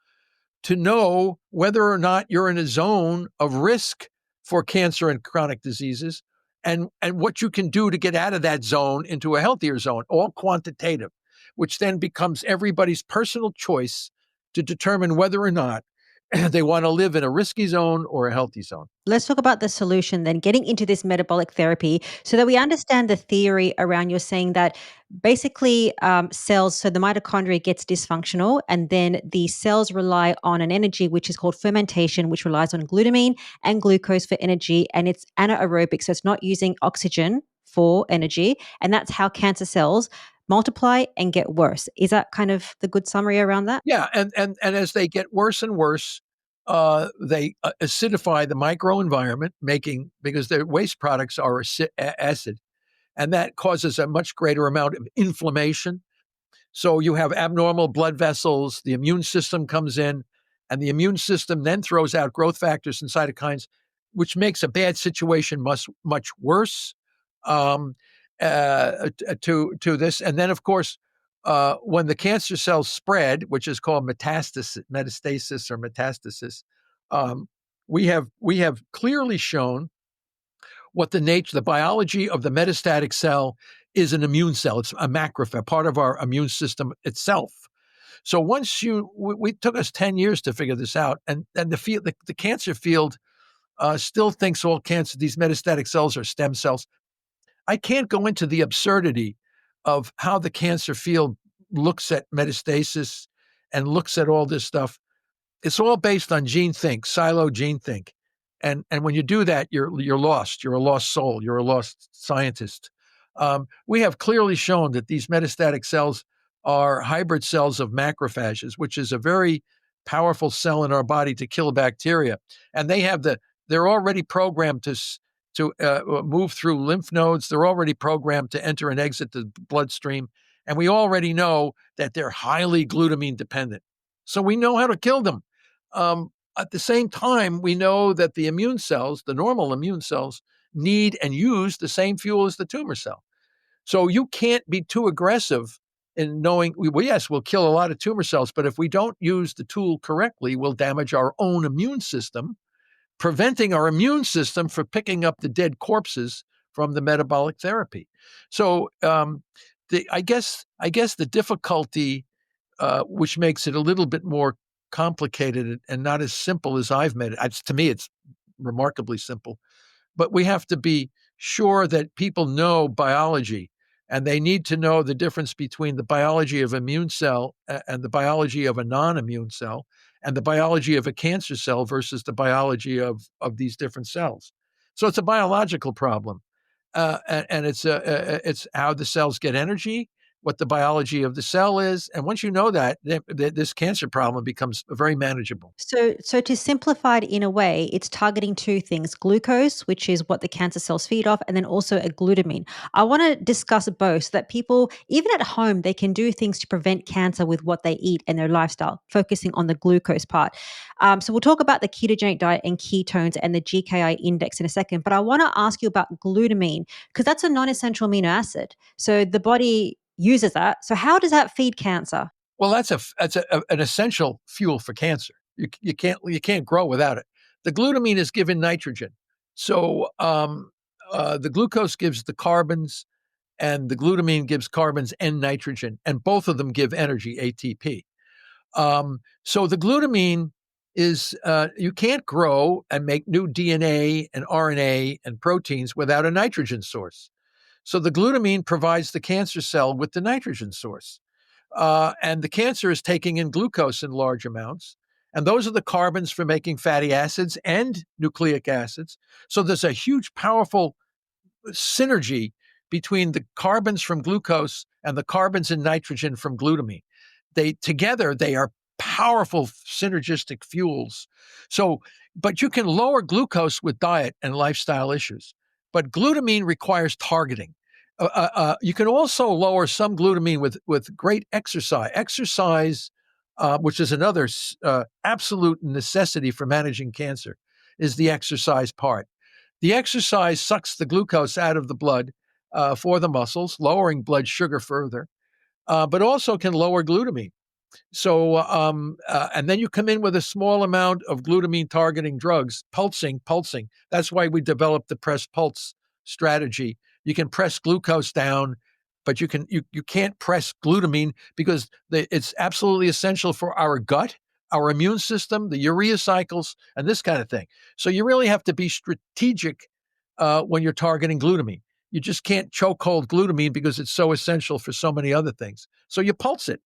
to know whether or not you're in a zone of risk for cancer and chronic diseases, and what you can do to get out of that zone into a healthier zone, all quantitative, which then becomes everybody's personal choice to determine whether or not they want to live in a risky zone or a healthy zone. Let's talk about the solution then, getting into this metabolic therapy so that we understand the theory around you're saying that basically cells, so the mitochondria gets dysfunctional and then the cells rely on an energy which is called fermentation, which relies on glutamine and glucose for energy, and it's anaerobic, so it's not using oxygen for energy, and that's how cancer cells multiply and get worse. Is that kind of the good summary around that? Yeah, and as they get worse and worse, they acidify the microenvironment, because their waste products are acid, and that causes a much greater amount of inflammation. So you have abnormal blood vessels. The immune system comes in, and the immune system then throws out growth factors and cytokines, which makes a bad situation much worse. To this, and then of course, when the cancer cells spread, which is called metastasis or metastasis, we have clearly shown what the biology of the metastatic cell is. An immune cell. It's a macrophage, part of our immune system itself. So we took us 10 years to figure this out, and the cancer field still thinks all cancer, these metastatic cells are stem cells. I can't go into the absurdity of how the cancer field looks at metastasis and looks at all this stuff. It's all based on silo gene think. And when you do that, you're lost. You're a lost soul. You're a lost scientist. We have clearly shown that these metastatic cells are hybrid cells of macrophages, which is a very powerful cell in our body to kill bacteria. And they're already programmed to move through lymph nodes. They're already programmed to enter and exit the bloodstream. And we already know that they're highly glutamine dependent. So we know how to kill them. At the same time, we know that the immune cells, the normal immune cells, need and use the same fuel as the tumor cell. So you can't be too aggressive in knowing, yes, we'll kill a lot of tumor cells, but if we don't use the tool correctly, we'll damage our own immune system, preventing our immune system from picking up the dead corpses from the metabolic therapy. So I guess the difficulty, which makes it a little bit more complicated and not as simple as I've made it. To me, it's remarkably simple. But we have to be sure that people know biology, and they need to know the difference between the biology of an immune cell and the biology of a non-immune cell, and the biology of a cancer cell versus the biology of these different cells. So it's a biological problem, and it's how the cells get energy, what the biology of the cell is. And once you know that, this cancer problem becomes very manageable. So to simplify it in a way, it's targeting two things: glucose, which is what the cancer cells feed off, and then also a glutamine. I want to discuss both so that people, even at home, they can do things to prevent cancer with what they eat and their lifestyle, focusing on the glucose part. So we'll talk about the ketogenic diet and ketones and the GKI index in a second. But I want to ask you about glutamine, because that's a non-essential amino acid. So the body uses that. So how does that feed cancer? Well, that's an essential fuel for cancer. You can't grow without it. The glutamine is given nitrogen, so the glucose gives the carbons, and the glutamine gives carbons and nitrogen, and both of them give energy, ATP. So the glutamine is you can't grow and make new DNA and RNA and proteins without a nitrogen source. So the glutamine provides the cancer cell with the nitrogen source. And the cancer is taking in glucose in large amounts. And those are the carbons for making fatty acids and nucleic acids. So there's a huge, powerful synergy between the carbons from glucose and the carbons and nitrogen from glutamine. They are powerful synergistic fuels. So, but you can lower glucose with diet and lifestyle issues. But glutamine requires targeting. You can also lower some glutamine with great exercise. Exercise, which is another absolute necessity for managing cancer, is the exercise part. The exercise sucks the glucose out of the blood for the muscles, lowering blood sugar further, but also can lower glutamine. So, and then you come in with a small amount of glutamine targeting drugs, pulsing. That's why we developed the press pulse strategy. You can press glucose down, but you can't press glutamine because it's absolutely essential for our gut, our immune system, the urea cycles, and this kind of thing. So you really have to be strategic when you're targeting glutamine. You just can't choke hold glutamine because it's so essential for so many other things. So you pulse it.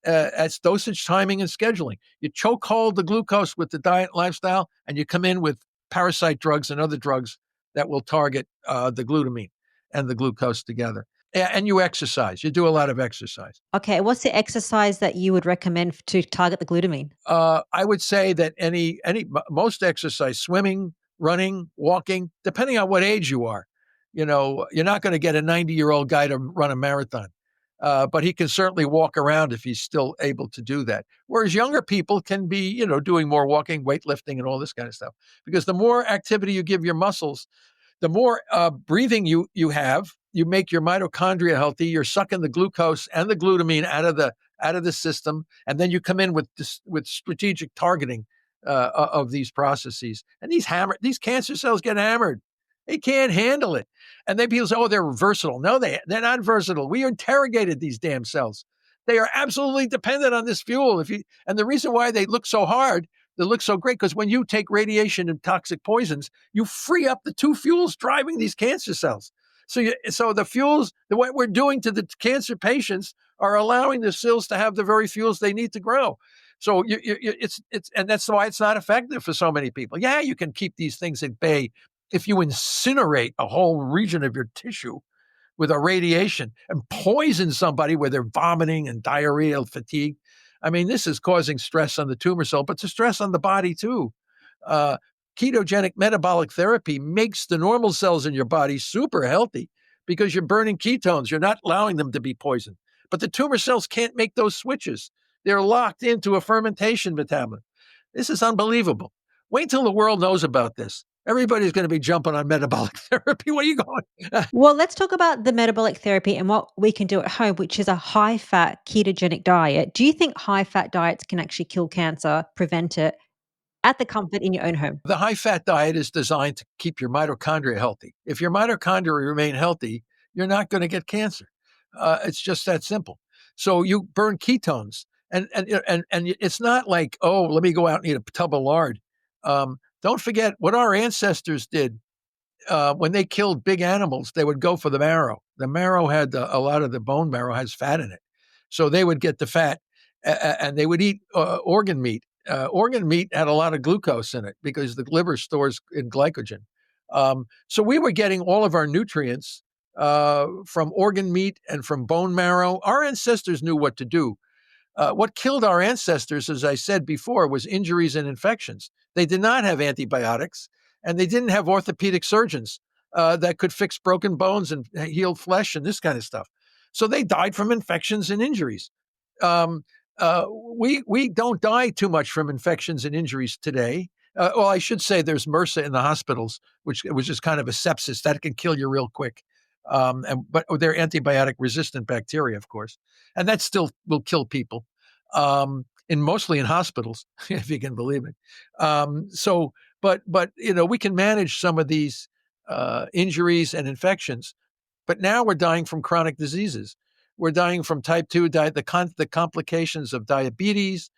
That's dosage, timing, and scheduling. You choke hold the glucose with the diet lifestyle, and you come in with parasite drugs and other drugs that will target the glutamine and the glucose together. And you exercise. You do a lot of exercise. Okay, what's the exercise that you would recommend to target the glutamine? I would say that most exercise, swimming, running, walking, depending on what age you are. You're not going to get a 90-year-old guy to run a marathon. But he can certainly walk around if he's still able to do that. Whereas younger people can be, doing more walking, weightlifting, and all this kind of stuff. Because the more activity you give your muscles, the more breathing you have, you make your mitochondria healthy. You're sucking the glucose and the glutamine out of the system, and then you come in with strategic targeting of these processes. And these cancer cells get hammered. They can't handle it. And then people say, oh, they're versatile. No, they're not versatile. We interrogated these damn cells. They are absolutely dependent on this fuel. And the reason why they look so hard, they look so great, because when you take radiation and toxic poisons, you free up the two fuels driving these cancer cells. So the fuels, what we're doing to the cancer patients are allowing the cells to have the very fuels they need to grow. So and that's why it's not effective for so many people. Yeah, you can keep these things at bay if you incinerate a whole region of your tissue with a radiation and poison somebody where they're vomiting and diarrhea, fatigue. I mean, this is causing stress on the tumor cell, but it's a stress on the body too. Ketogenic metabolic therapy makes the normal cells in your body super healthy because you're burning ketones. You're not allowing them to be poisoned. But the tumor cells can't make those switches. They're locked into a fermentation metabolism. This is unbelievable. Wait till the world knows about this. Everybody's going to be jumping on metabolic therapy. Where are you going? Well, let's talk about the metabolic therapy and what we can do at home, which is a high-fat ketogenic diet. Do you think high-fat diets can actually kill cancer, prevent it, at the comfort in your own home? The high-fat diet is designed to keep your mitochondria healthy. If your mitochondria remain healthy, you're not going to get cancer. It's just that simple. So you burn ketones, and it's not like, oh, let me go out and eat a tub of lard. Don't forget what our ancestors did when they killed big animals. They would go for the marrow. The marrow had a lot of the bone marrow has fat in it, so they would get the fat, and they would eat organ meat. Organ meat had a lot of glucose in it because the liver stores in glycogen. So we were getting all of our nutrients from organ meat and from bone marrow. Our ancestors knew what to do. What killed our ancestors, as I said before, was injuries and infections. They did not have antibiotics, and they didn't have orthopedic surgeons that could fix broken bones and heal flesh and this kind of stuff. So they died from infections and injuries. Um, we don't die too much from infections and injuries today. Well, I should say there's MRSA in the hospitals, which is kind of a sepsis that can kill you real quick. But they're antibiotic resistant bacteria, of course, and that still will kill people, mostly in hospitals, if you can believe it. But we can manage some of these injuries and infections. But now we're dying from chronic diseases. We're dying from type 2 the complications of diabetes,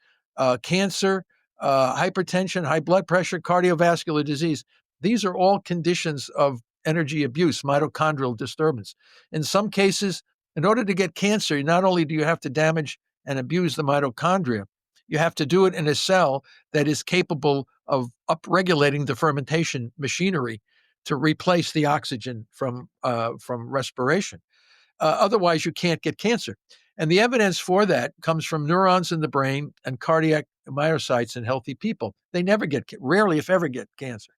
cancer, hypertension, high blood pressure, cardiovascular disease. These are all conditions of energy abuse, mitochondrial disturbance. In some cases, in order to get cancer, not only do you have to damage and abuse the mitochondria, you have to do it in a cell that is capable of upregulating the fermentation machinery to replace the oxygen from respiration. Otherwise, you can't get cancer. And the evidence for that comes from neurons in the brain and cardiac myocytes in healthy people. They rarely, if ever, get cancer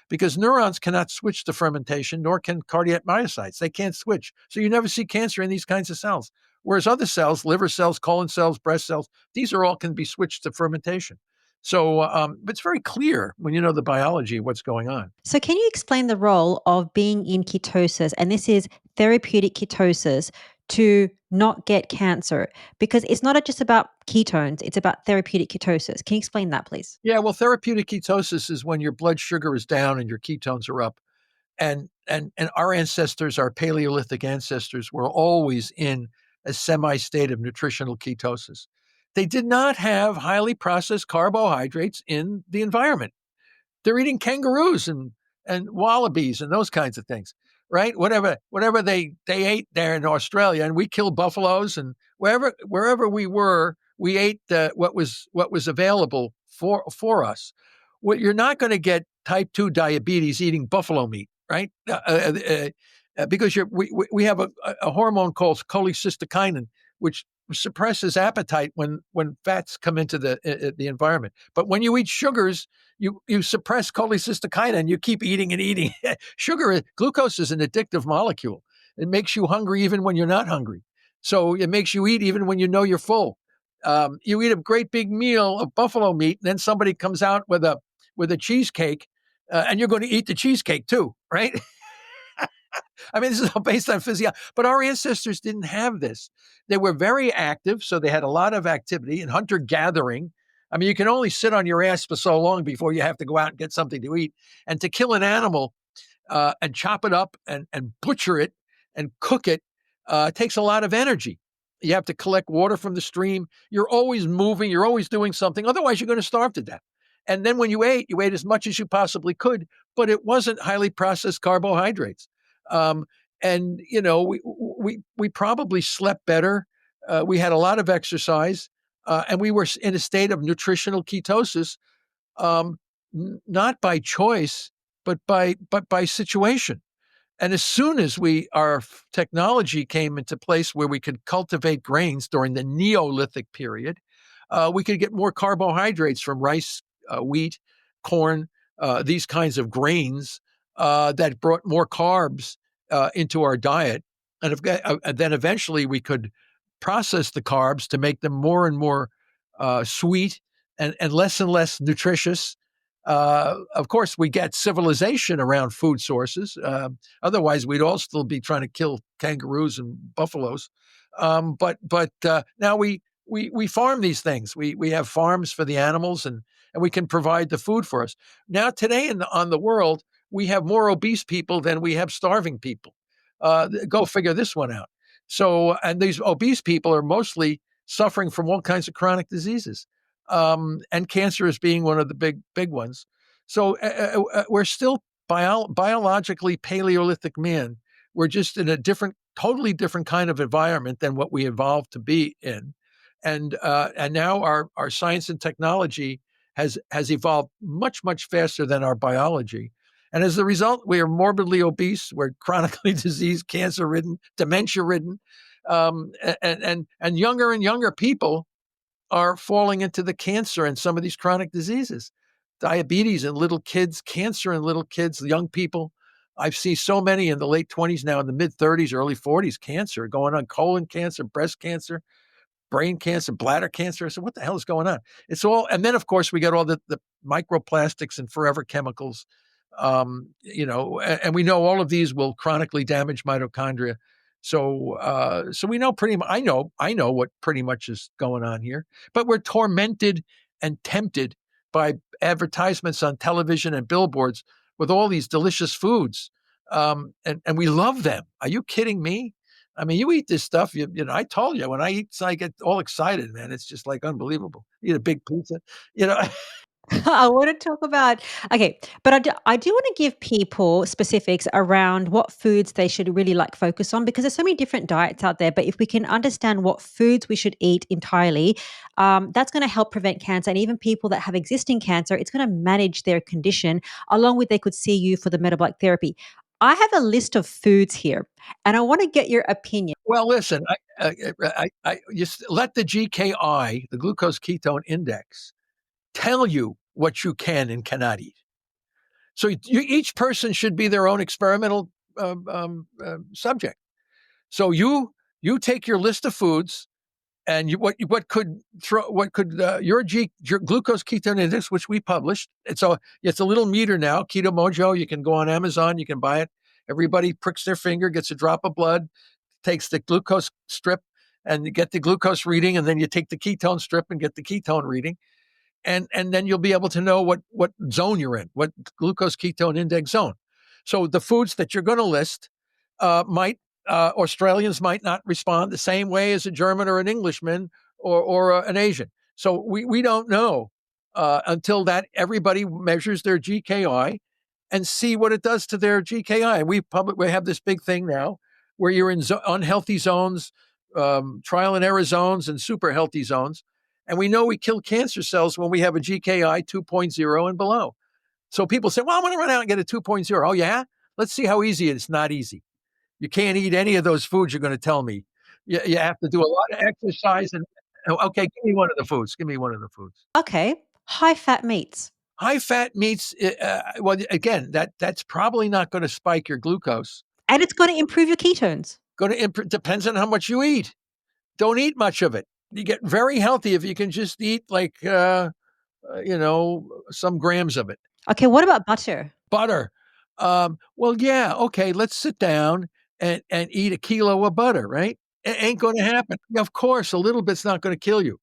because neurons cannot switch to fermentation, nor can cardiac myocytes. They can't switch. So you never see cancer in these kinds of cells. Whereas other cells, liver cells, colon cells, breast cells, these are all can be switched to fermentation. So it's very clear when you know the biology of what's going on. So can you explain the role of being in ketosis, and this is therapeutic ketosis, to not get cancer? Because it's not just about ketones, it's about therapeutic ketosis. Can you explain that, please? Yeah, well, therapeutic ketosis is when your blood sugar is down and your ketones are up. And our ancestors, our Paleolithic ancestors, were always in a semi-state of nutritional ketosis. They did not have highly processed carbohydrates in the environment. They're eating kangaroos and wallabies and those kinds of things, right? Whatever they ate there in Australia, and we killed buffaloes, and wherever we were, we ate what was available for us. Well, you're not going to get type 2 diabetes eating buffalo meat, right? Because we have a hormone called cholecystokinin, which suppresses appetite when fats come into the environment. But when you eat sugars, you suppress cholecystokinin. You keep eating and eating. Glucose is an addictive molecule. It makes you hungry even when you're not hungry. So it makes you eat even when you know you're full. You eat a great big meal of buffalo meat, and then somebody comes out with a cheesecake, and you're going to eat the cheesecake too, right? I mean, this is all based on physiology. But our ancestors didn't have this. They were very active, so they had a lot of activity and hunter-gathering. I mean, you can only sit on your ass for so long before you have to go out and get something to eat. And to kill an animal and chop it up and butcher it and cook it takes a lot of energy. You have to collect water from the stream. You're always moving. You're always doing something. Otherwise, you're going to starve to death. And then when you ate as much as you possibly could, but it wasn't highly processed carbohydrates. And we probably slept better. We had a lot of exercise, and we were in a state of nutritional ketosis, not by choice, but by situation. And as soon as our technology came into place where we could cultivate grains during the Neolithic period, we could get more carbohydrates from rice, wheat, corn, these kinds of grains that brought more carbs into our diet. And then eventually we could process the carbs to make them more and more sweet and less nutritious. Of course, we get civilization around food sources. Otherwise, we'd all still be trying to kill kangaroos and buffaloes. But now we farm these things. We have farms for the animals, and we can provide the food for us. Now, today on the world, we have more obese people than we have starving people. Go figure this one out. So, and these obese people are mostly suffering from all kinds of chronic diseases. And cancer is being one of the big ones. So we're still biologically Paleolithic man. We're just in a totally different kind of environment than what we evolved to be in. And now our science and technology has evolved much faster than our biology. And as a result, we are morbidly obese, we're chronically diseased, cancer-ridden, dementia-ridden, and younger people are falling into the cancer and some of these chronic diseases. Diabetes in little kids, cancer in little kids, young people. I've seen so many in the late 20s now, in the mid 30s, early 40s, cancer going on, colon cancer, breast cancer, brain cancer, bladder cancer. I said, what the hell is going on? It's all, and then of course we got all the microplastics and forever chemicals, and we know all of these will chronically damage mitochondria. So we know I know what pretty much is going on here, but we're tormented and tempted by advertisements on television and billboards with all these delicious foods. And we love them. Are you kidding me? I mean, you eat this stuff, I told you, when I eat, I get all excited, man. It's just like unbelievable. Eat a big pizza, you know. I want to talk about okay, but I do want to give people specifics around what foods they should really like focus on because there's so many different diets out there. But if we can understand what foods we should eat entirely, that's going to help prevent cancer. And even people that have existing cancer, it's going to manage their condition along with they could see you for the metabolic therapy. I have a list of foods here, and I want to get your opinion. Well, listen, I just let the GKI, the glucose ketone index, tell you what you can and cannot eat. So each person should be their own experimental subject. So you take your list of foods, and your glucose ketone index, which we published. It's a little meter now, Ketomojo. You can go on Amazon, you can buy it. Everybody pricks their finger, gets a drop of blood, takes the glucose strip, and you get the glucose reading, and then you take the ketone strip and get the ketone reading. And then you'll be able to know what zone you're in, what glucose ketone index zone. So the foods that you're going to list Australians might not respond the same way as a German or an Englishman or an Asian. So we don't know until that everybody measures their GKI and see what it does to their GKI. We have this big thing now where you're in unhealthy zones, trial and error zones, and super healthy zones. And we know we kill cancer cells when we have a GKI 2.0 and below. So people say, well, I'm going to run out and get a 2.0. Oh, yeah? Let's see how easy it is. It's not easy. You can't eat any of those foods you're going to tell me. You have to do a lot of exercise. And okay, give me one of the foods. Okay, high fat meats. High fat meats, well, again, that's probably not going to spike your glucose. And it's going to improve your ketones. Depends on how much you eat. Don't eat much of it. You get very healthy if you can just eat like, some grams of it. Okay, what about butter? Butter. Well, yeah, okay, let's sit down and eat a kilo of butter, right? It ain't going to happen. Of course, a little bit's not going to kill you,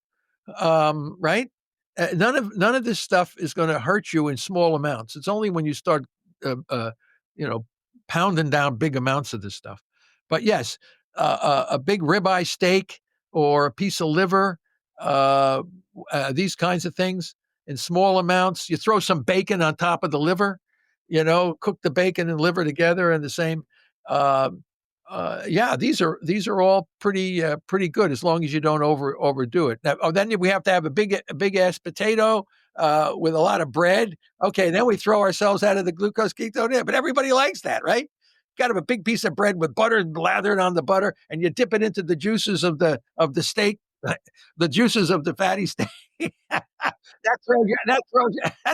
right? None of this stuff is going to hurt you in small amounts. It's only when you start, pounding down big amounts of this stuff. But yes, a big ribeye steak or a piece of liver, these kinds of things in small amounts. You throw some bacon on top of the liver, cook the bacon and liver together in the same. These are all pretty good as long as you don't overdo it. Now, then we have to have a big ass potato with a lot of bread. Okay, then we throw ourselves out of the glucose ketone in, but everybody likes that, right? Got to have a big piece of bread with butter lathered on the butter, and you dip it into the juices of the steak, the juices of the fatty steak. that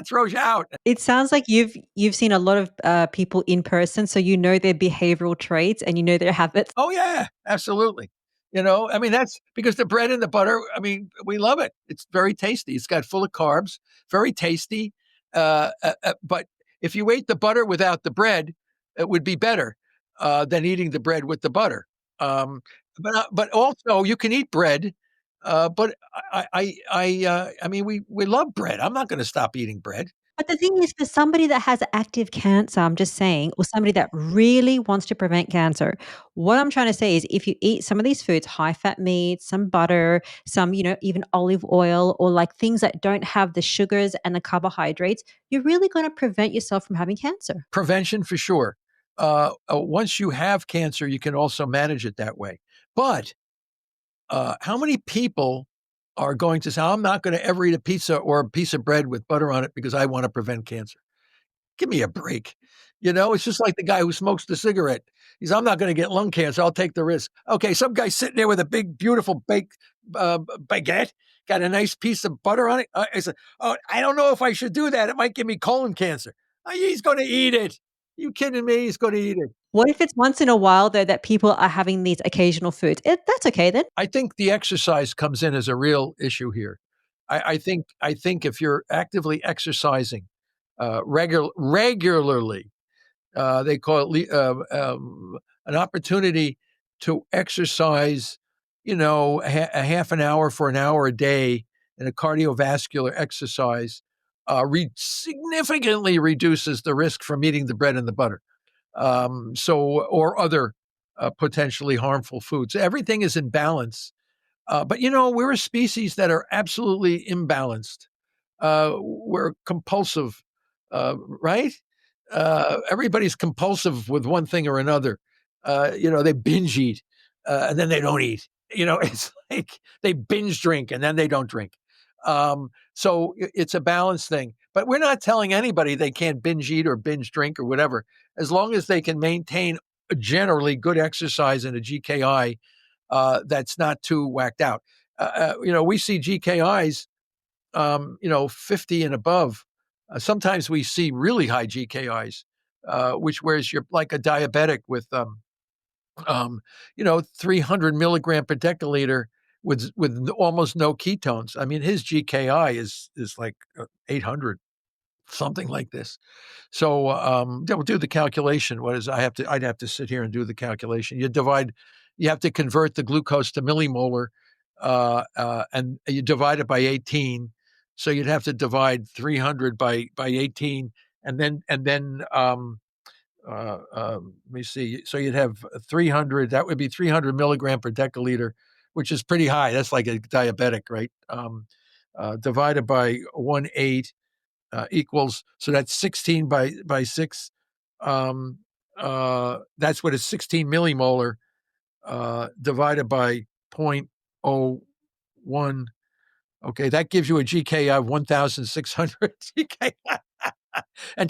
throws you out. It sounds like you've seen a lot of people in person, so you know their behavioral traits and you know their habits. Oh yeah, absolutely. That's because the bread and the butter, we love it. It's very tasty. It's got full of carbs, very tasty. But if you ate the butter without the bread, it would be better than eating the bread with the butter. But also you can eat bread. But we love bread. I'm not going to stop eating bread. But the thing is, for somebody that has active cancer, I'm just saying, or somebody that really wants to prevent cancer, what I'm trying to say is if you eat some of these foods, high fat meats, some butter, some, even olive oil, or like things that don't have the sugars and the carbohydrates, you're really going to prevent yourself from having cancer. Prevention for sure. Once you have cancer, you can also manage it that way. But how many people are going to say, I'm not going to ever eat a pizza or a piece of bread with butter on it because I want to prevent cancer? Give me a break. It's just like the guy who smokes the cigarette. He's, I'm not going to get lung cancer. I'll take the risk. Okay, some guy sitting there with a big, beautiful baguette, got a nice piece of butter on it. I said, oh, I don't know if I should do that. It might give me colon cancer. He's going to eat it. You kidding me? He's going to eat it. What if it's once in a while, though, that people are having these occasional foods? That's okay then. I think the exercise comes in as a real issue here. I think if you're actively exercising regularly, they call it an opportunity to exercise, a half an hour for an hour a day in a cardiovascular exercise, significantly reduces the risk from eating the bread and the butter. Or other potentially harmful foods. Everything is in balance. But we're a species that are absolutely imbalanced. We're compulsive, right? Everybody's compulsive with one thing or another. They binge eat and then they don't eat. It's like they binge drink and then they don't drink. So it's a balance thing. But we're not telling anybody they can't binge eat or binge drink or whatever, as long as they can maintain a generally good exercise and a GKI that's not too whacked out. We see GKIs, 50 and above. Sometimes we see really high GKIs, whereas you're like a diabetic with, 300 milligram per deciliter with almost no ketones. I mean, his GKI is like 800, something like this. So we'll do the calculation. I'd have to sit here and do the calculation. You have to convert the glucose to millimolar, and you divide it by 18. So you'd have to divide 300 by 18, and then let me see. So you'd have 300. That would be 300 milligram per deciliter, which is pretty high. That's like a diabetic, right? Divided by 1.8 equals. So that's 16 by 6. That's what is 16 millimolar divided by 0.01. Okay, that gives you a GKI of 1,600 GKI. And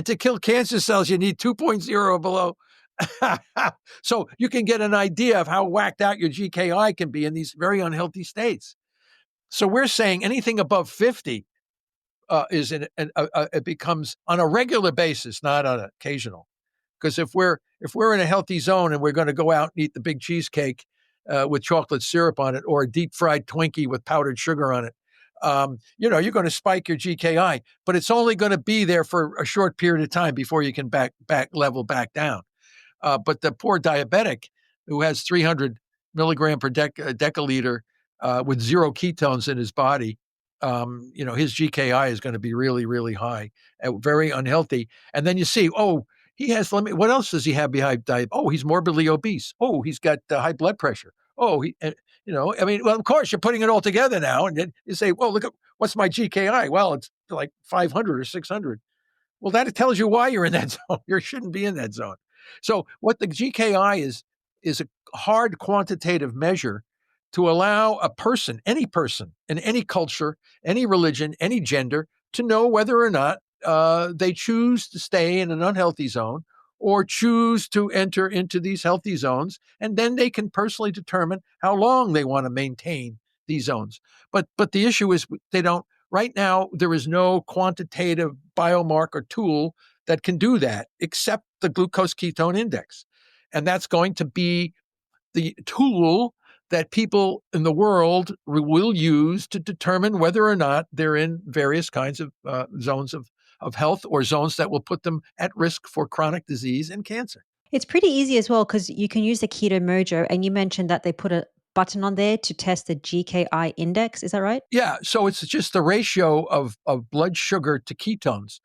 to kill cancer cells, you need 2.0 below. So you can get an idea of how whacked out your GKI can be in these very unhealthy states. So we're saying anything above 50 it becomes on a regular basis, not on occasional. Because if we're in a healthy zone and we're going to go out and eat the big cheesecake with chocolate syrup on it, or a deep fried Twinkie with powdered sugar on it, you're going to spike your GKI, but it's only going to be there for a short period of time before you can level back down. But the poor diabetic who has 300 milligram per deciliter with zero ketones in his body, his GKI is going to be really, really high, very unhealthy. And then you see, he has what else does he have behind diabetes? Oh, he's morbidly obese. Oh, he's got high blood pressure. Oh, well, of course, you're putting it all together now. And then you say, well, look, what's my GKI? Well, it's like 500 or 600. Well, that tells you why you're in that zone. You shouldn't be in that zone. So what the GKI is a hard quantitative measure to allow a person, any person in any culture, any religion, any gender, to know whether or not they choose to stay in an unhealthy zone or choose to enter into these healthy zones. And then they can personally determine how long they want to maintain these zones. But the issue is they don't. Right now, there is no quantitative biomarker tool that can do that except the glucose ketone index. And that's going to be the tool that people in the world will use to determine whether or not they're in various kinds of zones of health, or zones that will put them at risk for chronic disease and cancer. It's pretty easy as well, because you can use the Ketomojo, and you mentioned that they put a button on there to test the GKI index. Is that right? Yeah. So it's just the ratio of blood sugar to ketones.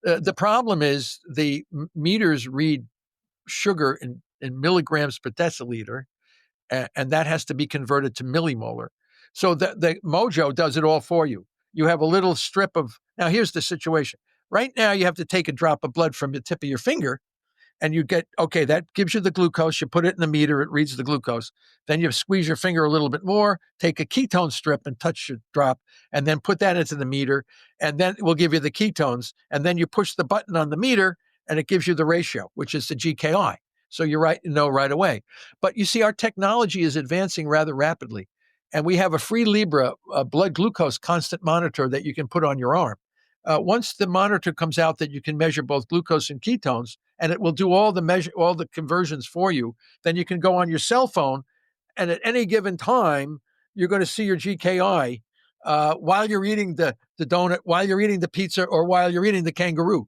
The problem is the meters read sugar in milligrams per deciliter, and that has to be converted to millimolar. So the Mojo does it all for you. You have a little strip of, now here's the situation. Right now you have to take a drop of blood from the tip of your finger, and you get, okay, that gives you the glucose. You put it in the meter, it reads the glucose. Then you squeeze your finger a little bit more, take a ketone strip and touch your drop, and then put that into the meter, and then it will give you the ketones. And then you push the button on the meter, and it gives you the ratio, which is the GKI. So you know right away. But you see, our technology is advancing rather rapidly. And we have a free Libra blood glucose constant monitor that you can put on your arm. Once the monitor comes out that you can measure both glucose and ketones, and it will do all the conversions for you, then you can go on your cell phone, and at any given time, you're going to see your GKI while you're eating the donut, while you're eating the pizza, or while you're eating the kangaroo.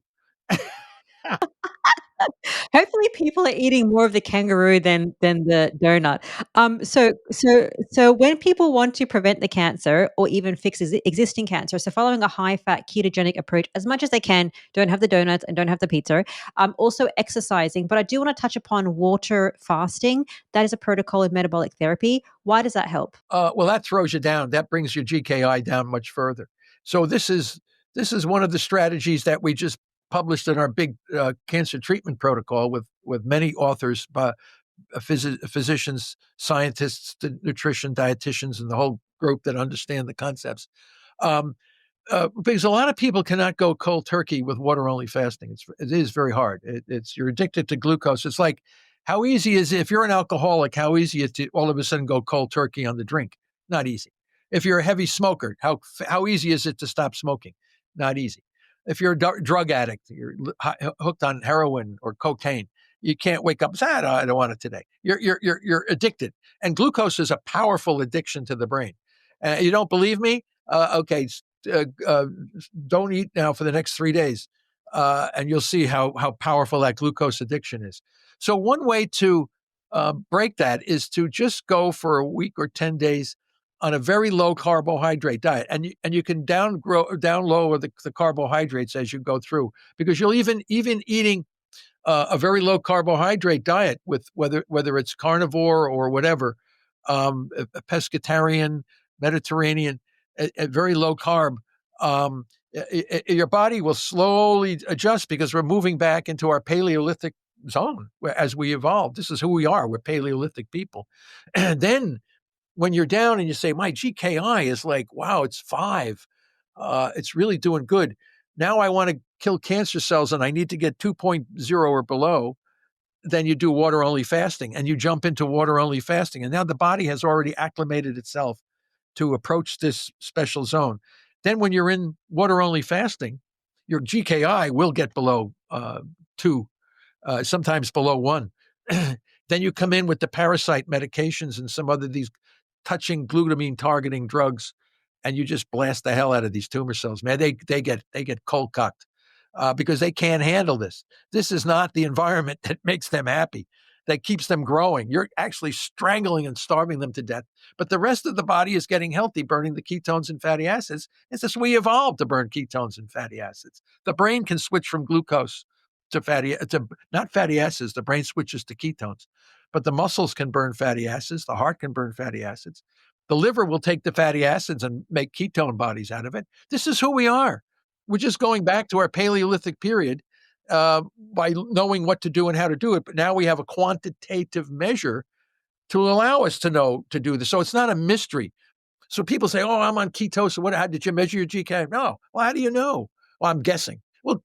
Hopefully, people are eating more of the kangaroo than the donut. So when people want to prevent the cancer or even fix existing cancer, so following a high-fat ketogenic approach as much as they can, don't have the donuts and don't have the pizza. Also exercising, but I do want to touch upon water fasting. That is a protocol in metabolic therapy. Why does that help? Well, that throws you down. That brings your GKI down much further. So this is one of the strategies that we just published in our big cancer treatment protocol with many authors, physicians, scientists, nutrition, dietitians, and the whole group that understand the concepts. Because a lot of people cannot go cold turkey with water-only fasting. It is very hard. You're addicted to glucose. It's like, how easy is it, if you're an alcoholic, how easy is it to all of a sudden go cold turkey on the drink? Not easy. If you're a heavy smoker, how easy is it to stop smoking? Not easy. If you're a drug addict, you're hooked on heroin or cocaine, you can't wake up and say, I don't want it today. You're addicted. And glucose is a powerful addiction to the brain. You don't believe me? Okay, don't eat now for the next 3 days, and you'll see how powerful that glucose addiction is. So one way to break that is to just go for a week or 10 days on a very low carbohydrate diet, and you can down lower the carbohydrates as you go through, because you'll even eating a very low carbohydrate diet with whether it's carnivore or whatever, a pescatarian, Mediterranean, a very low carb, your body will slowly adjust, because we're moving back into our Paleolithic zone as we evolve. This is who we are. We're Paleolithic people. And then when you're down and you say, my GKI is like, wow, it's 5. It's really doing good. Now I want to kill cancer cells and I need to get 2.0 or below. Then you do water-only fasting, and you jump into water-only fasting. And now the body has already acclimated itself to approach this special zone. Then when you're in water-only fasting, your GKI will get below 2, sometimes below 1. Then you come in with the parasite medications and some other these touching glutamine targeting drugs, and you just blast the hell out of these tumor cells. Man, they get cold cocked because they can't handle this. This is not the environment that makes them happy, that keeps them growing. You're actually strangling and starving them to death. But the rest of the body is getting healthy, burning the ketones and fatty acids. It's just we evolved to burn ketones and fatty acids. The brain can switch from glucose to not fatty acids. The brain switches to ketones. But the muscles can burn fatty acids. The heart can burn fatty acids. The liver will take the fatty acids and make ketone bodies out of it. This is who we are. We're just going back to our Paleolithic period by knowing what to do and how to do it. But now we have a quantitative measure to allow us to know to do this. So it's not a mystery. So people say, oh, I'm on ketosis. How did you measure your GK? No. Well, how do you know? Well, I'm guessing. Well,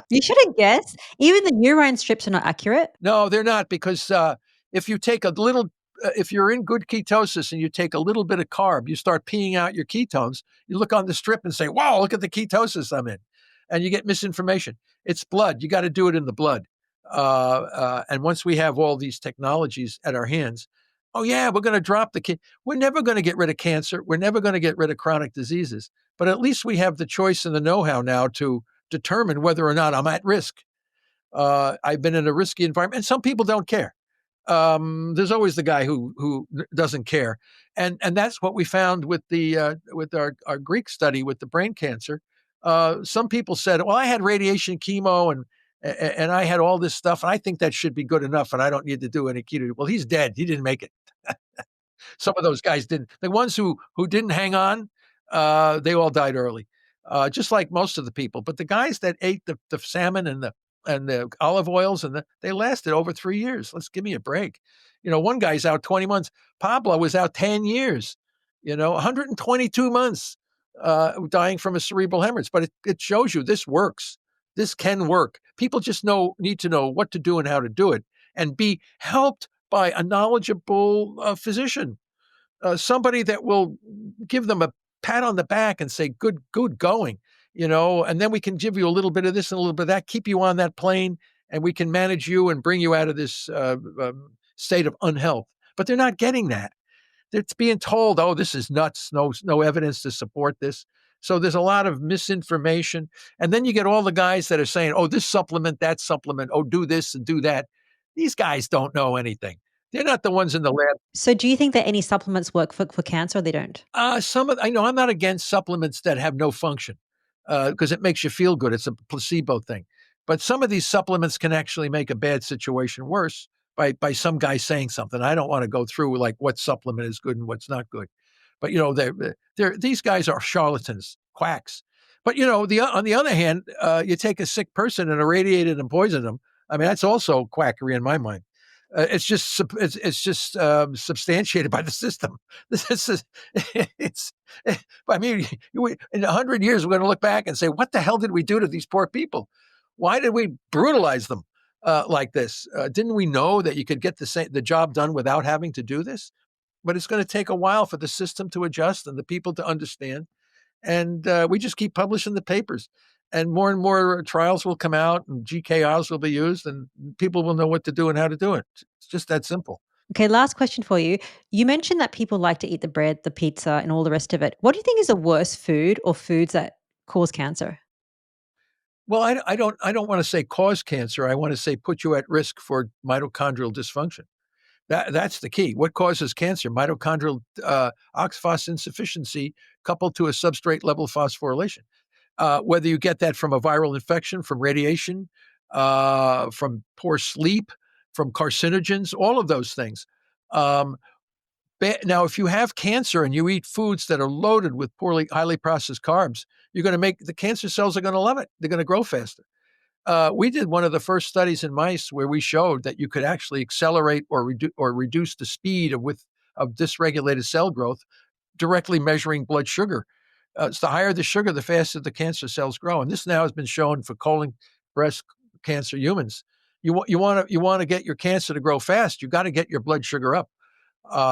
You shouldn't guess. Even the urine strips are not accurate. no, they're not, because if you take a little, if you're in good ketosis and you take a little bit of carb, you start peeing out your ketones. You look on the strip and say, wow, look at the ketosis I'm in. And you get misinformation. It's blood. You got to do it in the blood. And once we have all these technologies at our hands, oh yeah, we're going to drop we're never going to get rid of cancer. We're never going to get rid of chronic diseases. But at least we have the choice and the know-how now to determine whether or not I'm at risk. I've been in a risky environment, and some people don't care. There's always the guy who doesn't care, and that's what we found with with our Greek study with the brain cancer. Some people said, "Well, I had radiation, chemo, and I had all this stuff, and I think that should be good enough, and I don't need to do any keto." Well, he's dead. He didn't make it. Some of those guys didn't. The ones who didn't hang on, they all died early, just like most of the people. But the guys that ate the salmon and the olive oils they lasted over 3 years. Let's give me a break. One guy's out 20 months. Pablo was out 10 years. 122 months, dying from a cerebral hemorrhage. But it shows you this works. This can work. People just need to know what to do and how to do it, and be helped by a knowledgeable physician, somebody that will give them a pat on the back and say, good going, and then we can give you a little bit of this and a little bit of that, keep you on that plane, and we can manage you and bring you out of this state of unhealth. But they're not getting that. They're being told, oh, this is nuts. No evidence to support this. So there's a lot of misinformation. And then you get all the guys that are saying, oh, this supplement, that supplement, oh, do this and do that. These guys don't know anything. They're not the ones in the lab. So do you think that any supplements work for cancer or they don't? I know I'm not against supplements that have no function because it makes you feel good. It's a placebo thing. But some of these supplements can actually make a bad situation worse by some guy saying something. I don't want to go through like what supplement is good and what's not good. But, these guys are charlatans, quacks. But, on the other hand, you take a sick person and irradiate it and poison them. I mean, that's also quackery in my mind. It's just substantiated by the system. I mean, in 100 years, we're going to look back and say, what the hell did we do to these poor people? Why did we brutalize them like this? Didn't we know that you could get the job done without having to do this? But it's going to take a while for the system to adjust and the people to understand. And we just keep publishing the papers. And more trials will come out and GKRs will be used and people will know what to do and how to do it. It's just that simple. Okay, last question for you. You mentioned that people like to eat the bread, the pizza, and all the rest of it. What do you think is the worst food or foods that cause cancer? Well, I don't want to say cause cancer. I want to say put you at risk for mitochondrial dysfunction. That's the key. What causes cancer? Mitochondrial oxphos insufficiency coupled to a substrate level phosphorylation. Whether you get that from a viral infection, from radiation, from poor sleep, from carcinogens, all of those things. Now, if you have cancer and you eat foods that are loaded with highly processed carbs, you're going to make the cancer cells are going to love it. They're going to grow faster. We did one of the first studies in mice where we showed that you could actually accelerate or reduce the speed of dysregulated cell growth, directly measuring blood sugar. So the higher the sugar, the faster the cancer cells grow. And this now has been shown for colon, breast cancer humans. You want to get your cancer to grow fast, you got to get your blood sugar up.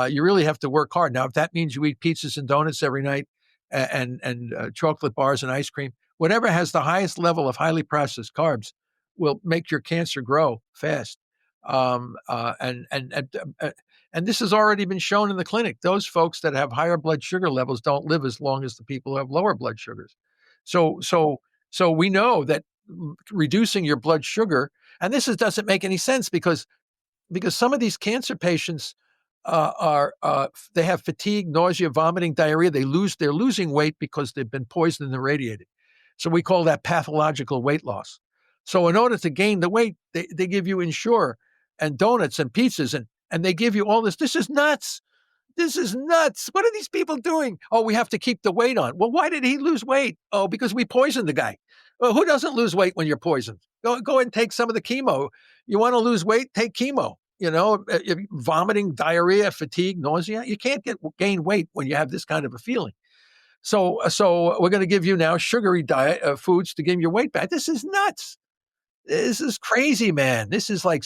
You really have to work hard. Now, if that means you eat pizzas and donuts every night and chocolate bars and ice cream, whatever has the highest level of highly processed carbs will make your cancer grow fast. And this has already been shown in the clinic. Those folks that have higher blood sugar levels don't live as long as the people who have lower blood sugars. So we know that reducing your blood sugar, and doesn't make any sense because some of these cancer patients they have fatigue, nausea, vomiting, diarrhea. They're losing weight because they've been poisoned and irradiated. So we call that pathological weight loss. So in order to gain the weight, they give you Ensure and donuts and pizzas and they give you all this. This is nuts. This is nuts. What are these people doing? Oh, we have to keep the weight on. Well, why did he lose weight? Oh, because we poisoned the guy. Well, who doesn't lose weight when you're poisoned? Go and take some of the chemo. You want to lose weight? Take chemo. Vomiting, diarrhea, fatigue, nausea. You can't gain weight when you have this kind of a feeling. So we're going to give you now sugary diet foods to gain your weight back. This is nuts. This is crazy, man. This is like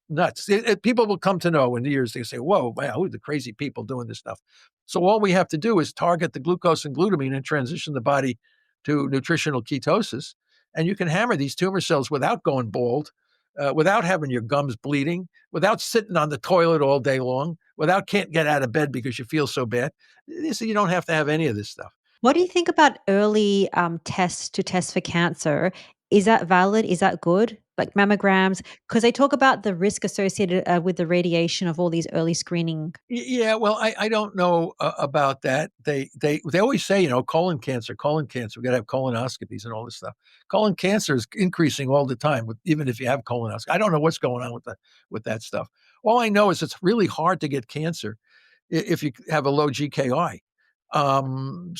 nuts. People will come to know in the years. They say, whoa, man, who are the crazy people doing this stuff? So all we have to do is target the glucose and glutamine and transition the body to nutritional ketosis. And you can hammer these tumor cells without going bald, without having your gums bleeding, without sitting on the toilet all day long, without can't get out of bed because you feel so bad. You don't have to have any of this stuff. What do you think about early tests to test for cancer? Is that valid? Is that good? Like mammograms? Because they talk about the risk associated with the radiation of all these early screening. Yeah, well, I don't know about that. They always say, colon cancer. We got to have colonoscopies and all this stuff. Colon cancer is increasing all the time, even if you have colonoscopy. I don't know what's going on with that stuff. All I know is it's really hard to get cancer if you have a low GKI. And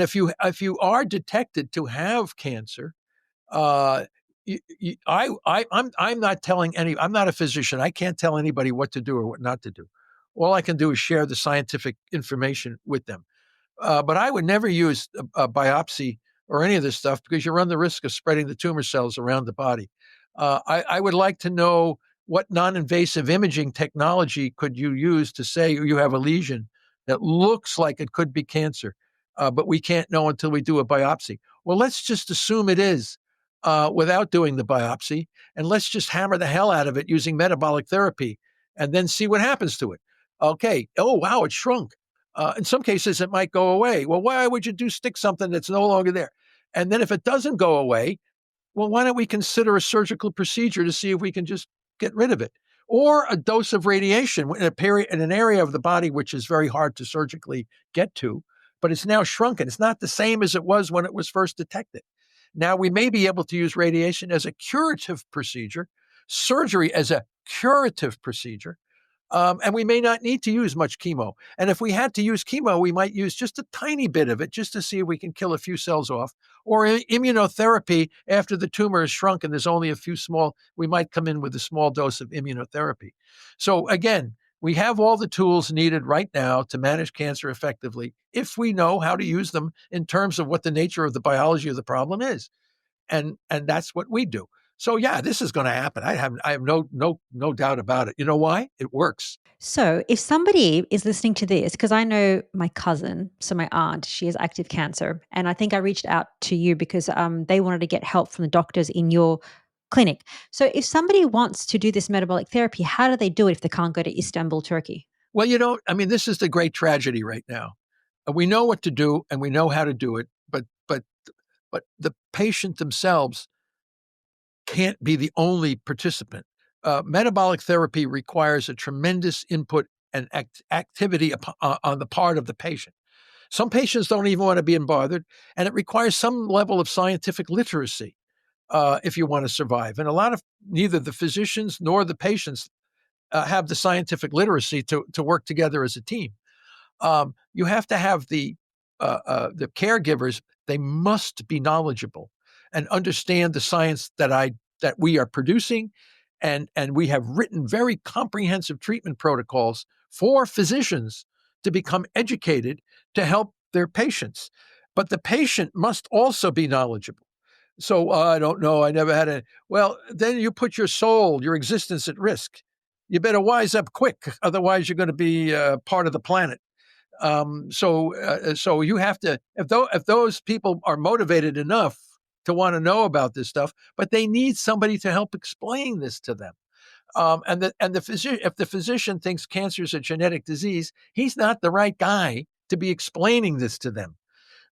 if you are detected to have cancer, I'm not telling I'm not a physician. I can't tell anybody what to do or what not to do. All I can do is share the scientific information with them. But I would never use a biopsy or any of this stuff because you run the risk of spreading the tumor cells around the body. I would like to know what non-invasive imaging technology could you use to say you have a lesion that looks like it could be cancer, but we can't know until we do a biopsy. Well, let's just assume it is without doing the biopsy, and let's just hammer the hell out of it using metabolic therapy and then see what happens to it. Okay. Oh, wow, it shrunk. In some cases, it might go away. Well, why would you stick something that's no longer there? And then if it doesn't go away, well, why don't we consider a surgical procedure to see if we can just get rid of it? Or a dose of radiation in an area of the body which is very hard to surgically get to, but it's now shrunken. It's not the same as it was when it was first detected. Now, we may be able to use radiation as a curative procedure, surgery as a curative procedure, and we may not need to use much chemo. And if we had to use chemo, we might use just a tiny bit of it just to see if we can kill a few cells off. Or immunotherapy after the tumor is shrunk and there's only a few we might come in with a small dose of immunotherapy. So again, we have all the tools needed right now to manage cancer effectively if we know how to use them in terms of what the nature of the biology of the problem is. And that's what we do. So yeah, this is going to happen. I have no doubt about it. You know why? It works. So, if somebody is listening to this, because I know my cousin, so my aunt, she has active cancer, and I think I reached out to you because they wanted to get help from the doctors in your clinic. So, if somebody wants to do this metabolic therapy, how do they do it if they can't go to Istanbul, Turkey? Well, this is the great tragedy right now. We know what to do and we know how to do it, but the patient themselves can't be the only participant. Metabolic therapy requires a tremendous input and activity on the part of the patient. Some patients don't even want to be bothered, and it requires some level of scientific literacy if you want to survive. And neither the physicians nor the patients have the scientific literacy to work together as a team. You have to have the caregivers. They must be knowledgeable and understand the science that we are producing, and we have written very comprehensive treatment protocols for physicians to become educated to help their patients. But the patient must also be knowledgeable. So I don't know. I never had well, then you put your existence at risk. You better wise up quick, otherwise you're going to be part of the planet. So you have to, if those people are motivated enough to want to know about this stuff, but they need somebody to help explain this to them. And the physician, if the physician thinks cancer is a genetic disease, he's not the right guy to be explaining this to them.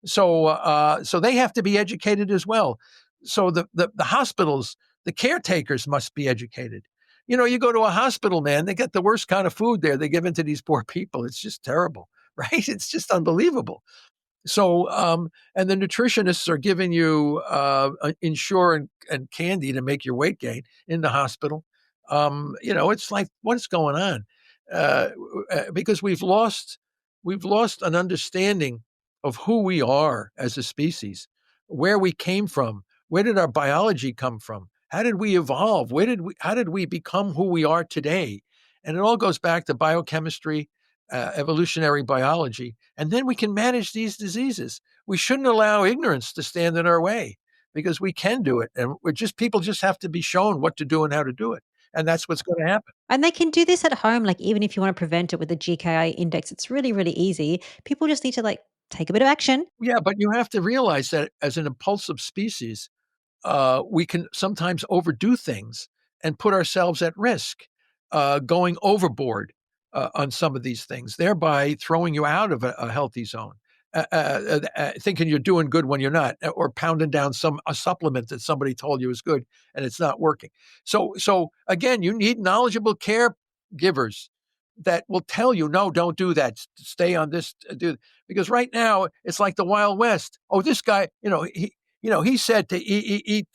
So they have to be educated as well. So the hospitals, the caretakers must be educated. You go to a hospital, man, they get the worst kind of food there they give into these poor people. It's just terrible, right? It's just unbelievable. So, and the nutritionists are giving you Ensure and candy to make your weight gain in the hospital. It's like, what's going on? Because we've lost an understanding of who we are as a species, where we came from, where did our biology come from? How did we evolve? How did we become who we are today? And it all goes back to biochemistry, evolutionary biology, and then we can manage these diseases. We shouldn't allow ignorance to stand in our way because we can do it. And people just have to be shown what to do and how to do it. And that's what's going to happen. And they can do this at home, like even if you want to prevent it with the GKI index, it's really, really easy. People just need to take a bit of action. Yeah, but you have to realize that as an impulsive species, we can sometimes overdo things and put ourselves at risk, going overboard on some of these things, thereby throwing you out of a healthy zone, thinking you're doing good when you're not, or pounding down a supplement that somebody told you is good and it's not working. So again, you need knowledgeable caregivers that will tell you, no, don't do that. Stay on this, because right now it's like the Wild West. Oh, this guy, he said to eat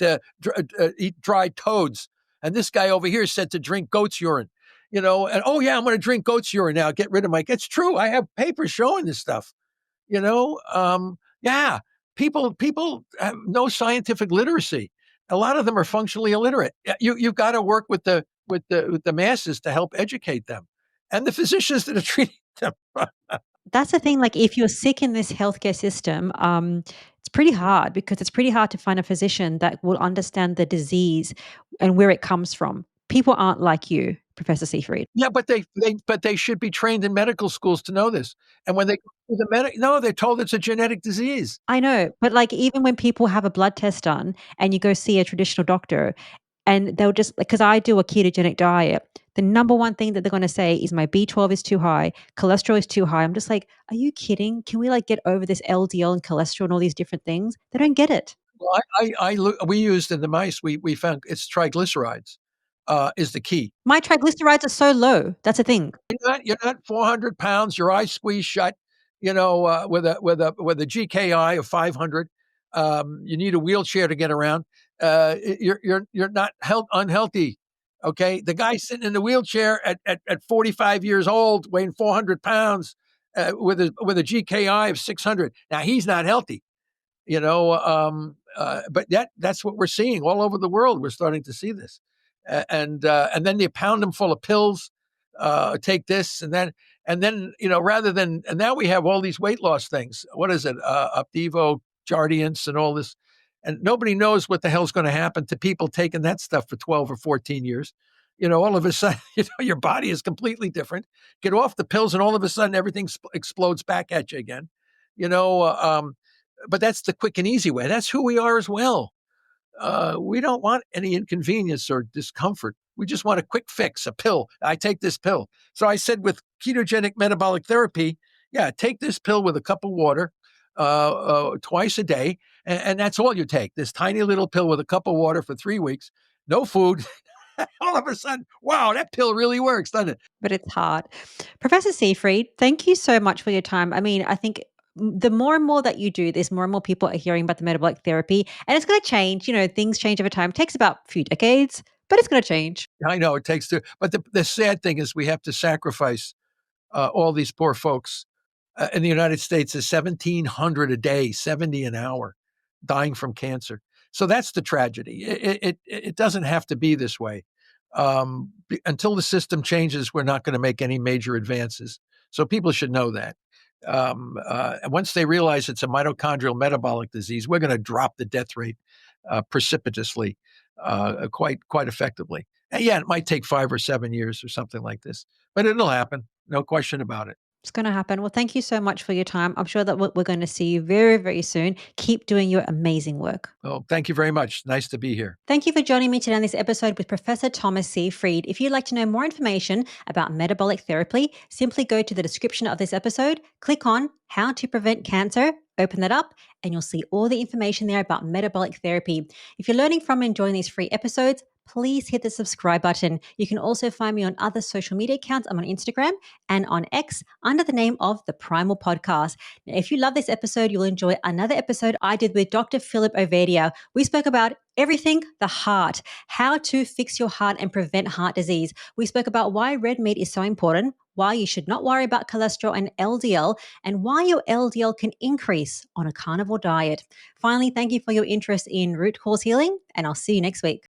dried toads, and this guy over here said to drink goat's urine. And oh yeah, I'm going to drink goat's urine now. Get rid of it's true. I have papers showing this stuff. Yeah, people have no scientific literacy. A lot of them are functionally illiterate. You've got to work with the masses to help educate them, and the physicians that are treating them. That's the thing, like, if you're sick in this healthcare system, it's pretty hard because it's pretty hard to find a physician that will understand the disease and where it comes from. People aren't like you, Professor Seyfried. Yeah, but they should be trained in medical schools to know this. And when they go to the no, they're told it's a genetic disease. I know, but, like, even when people have a blood test done and you go see a traditional doctor and they'll just, because I do a ketogenic diet, the number one thing that they're gonna say is my B12 is too high, cholesterol is too high. I'm just like, "Are you kidding? Can we, like, get over this LDL and cholesterol and all these different things?" They don't get it. Well, we used in the mice, we found it's triglycerides, is the key. My triglycerides are so low. That's the thing. You're not 400 pounds, your eyes squeezed shut, with a GKI of 500. You need a wheelchair to get around. You're not unhealthy. Okay, the guy sitting in the wheelchair at 45 years old, weighing 400 pounds, with a GKI of 600. Now he's not healthy. But that's what we're seeing all over the world. We're starting to see this, and then you pound them full of pills. Take this, and then rather than, and now we have all these weight loss things. What is it? Opdivo, Jardiance, and all this, and nobody knows what the hell's going to happen to people taking that stuff for 12 or 14 years. All of a sudden, your body is completely different. Get off the pills, and all of a sudden, everything explodes back at you again. You know, but that's the quick and easy way. That's who we are as well. We don't want any inconvenience or discomfort. We just want a quick fix, a pill. I take this pill. So I said with ketogenic metabolic therapy, yeah, take this pill with a cup of water twice a day, and that's all you take. This tiny little pill with a cup of water for 3 weeks, no food. All of a sudden, wow, that pill really works, doesn't it? But it's hard. Professor Seyfried, thank you so much for your time. I mean, I think the more and more that you do this, more and more people are hearing about the metabolic therapy, and it's going to change. Things change over time. It takes about a few decades, but it's going to change. I know it takes two, but the sad thing is we have to sacrifice all these poor folks. In the United States is 1,700 a day, 70 an hour, dying from cancer. So that's the tragedy. It doesn't have to be this way. Until the system changes, we're not going to make any major advances. So people should know that. Once they realize it's a mitochondrial metabolic disease, we're going to drop the death rate precipitously, quite effectively. And yeah, it might take 5 or 7 years or something like this, but it'll happen. No question about it. It's going to happen. Well, thank you so much for your time. I'm sure that we're going to see you very, very soon. Keep doing your amazing work. Oh, thank you very much. Nice to be here. Thank you for joining me today on this episode with Professor Thomas Seyfried. If you'd like to know more information about metabolic therapy, simply go to the description of this episode, click on How to Prevent Cancer, open that up, and you'll see all the information there about metabolic therapy. If you're learning from and enjoying these free episodes, please hit the subscribe button. You can also find me on other social media accounts. I'm on Instagram and on X under the name of the Primal Podcast. Now, if you love this episode, you'll enjoy another episode I did with Dr. Philip Ovadia. We spoke about everything the heart, how to fix your heart and prevent heart disease. We spoke about why red meat is so important, why you should not worry about cholesterol and LDL, and why your LDL can increase on a carnivore diet. Finally, thank you for your interest in root cause healing, and I'll see you next week.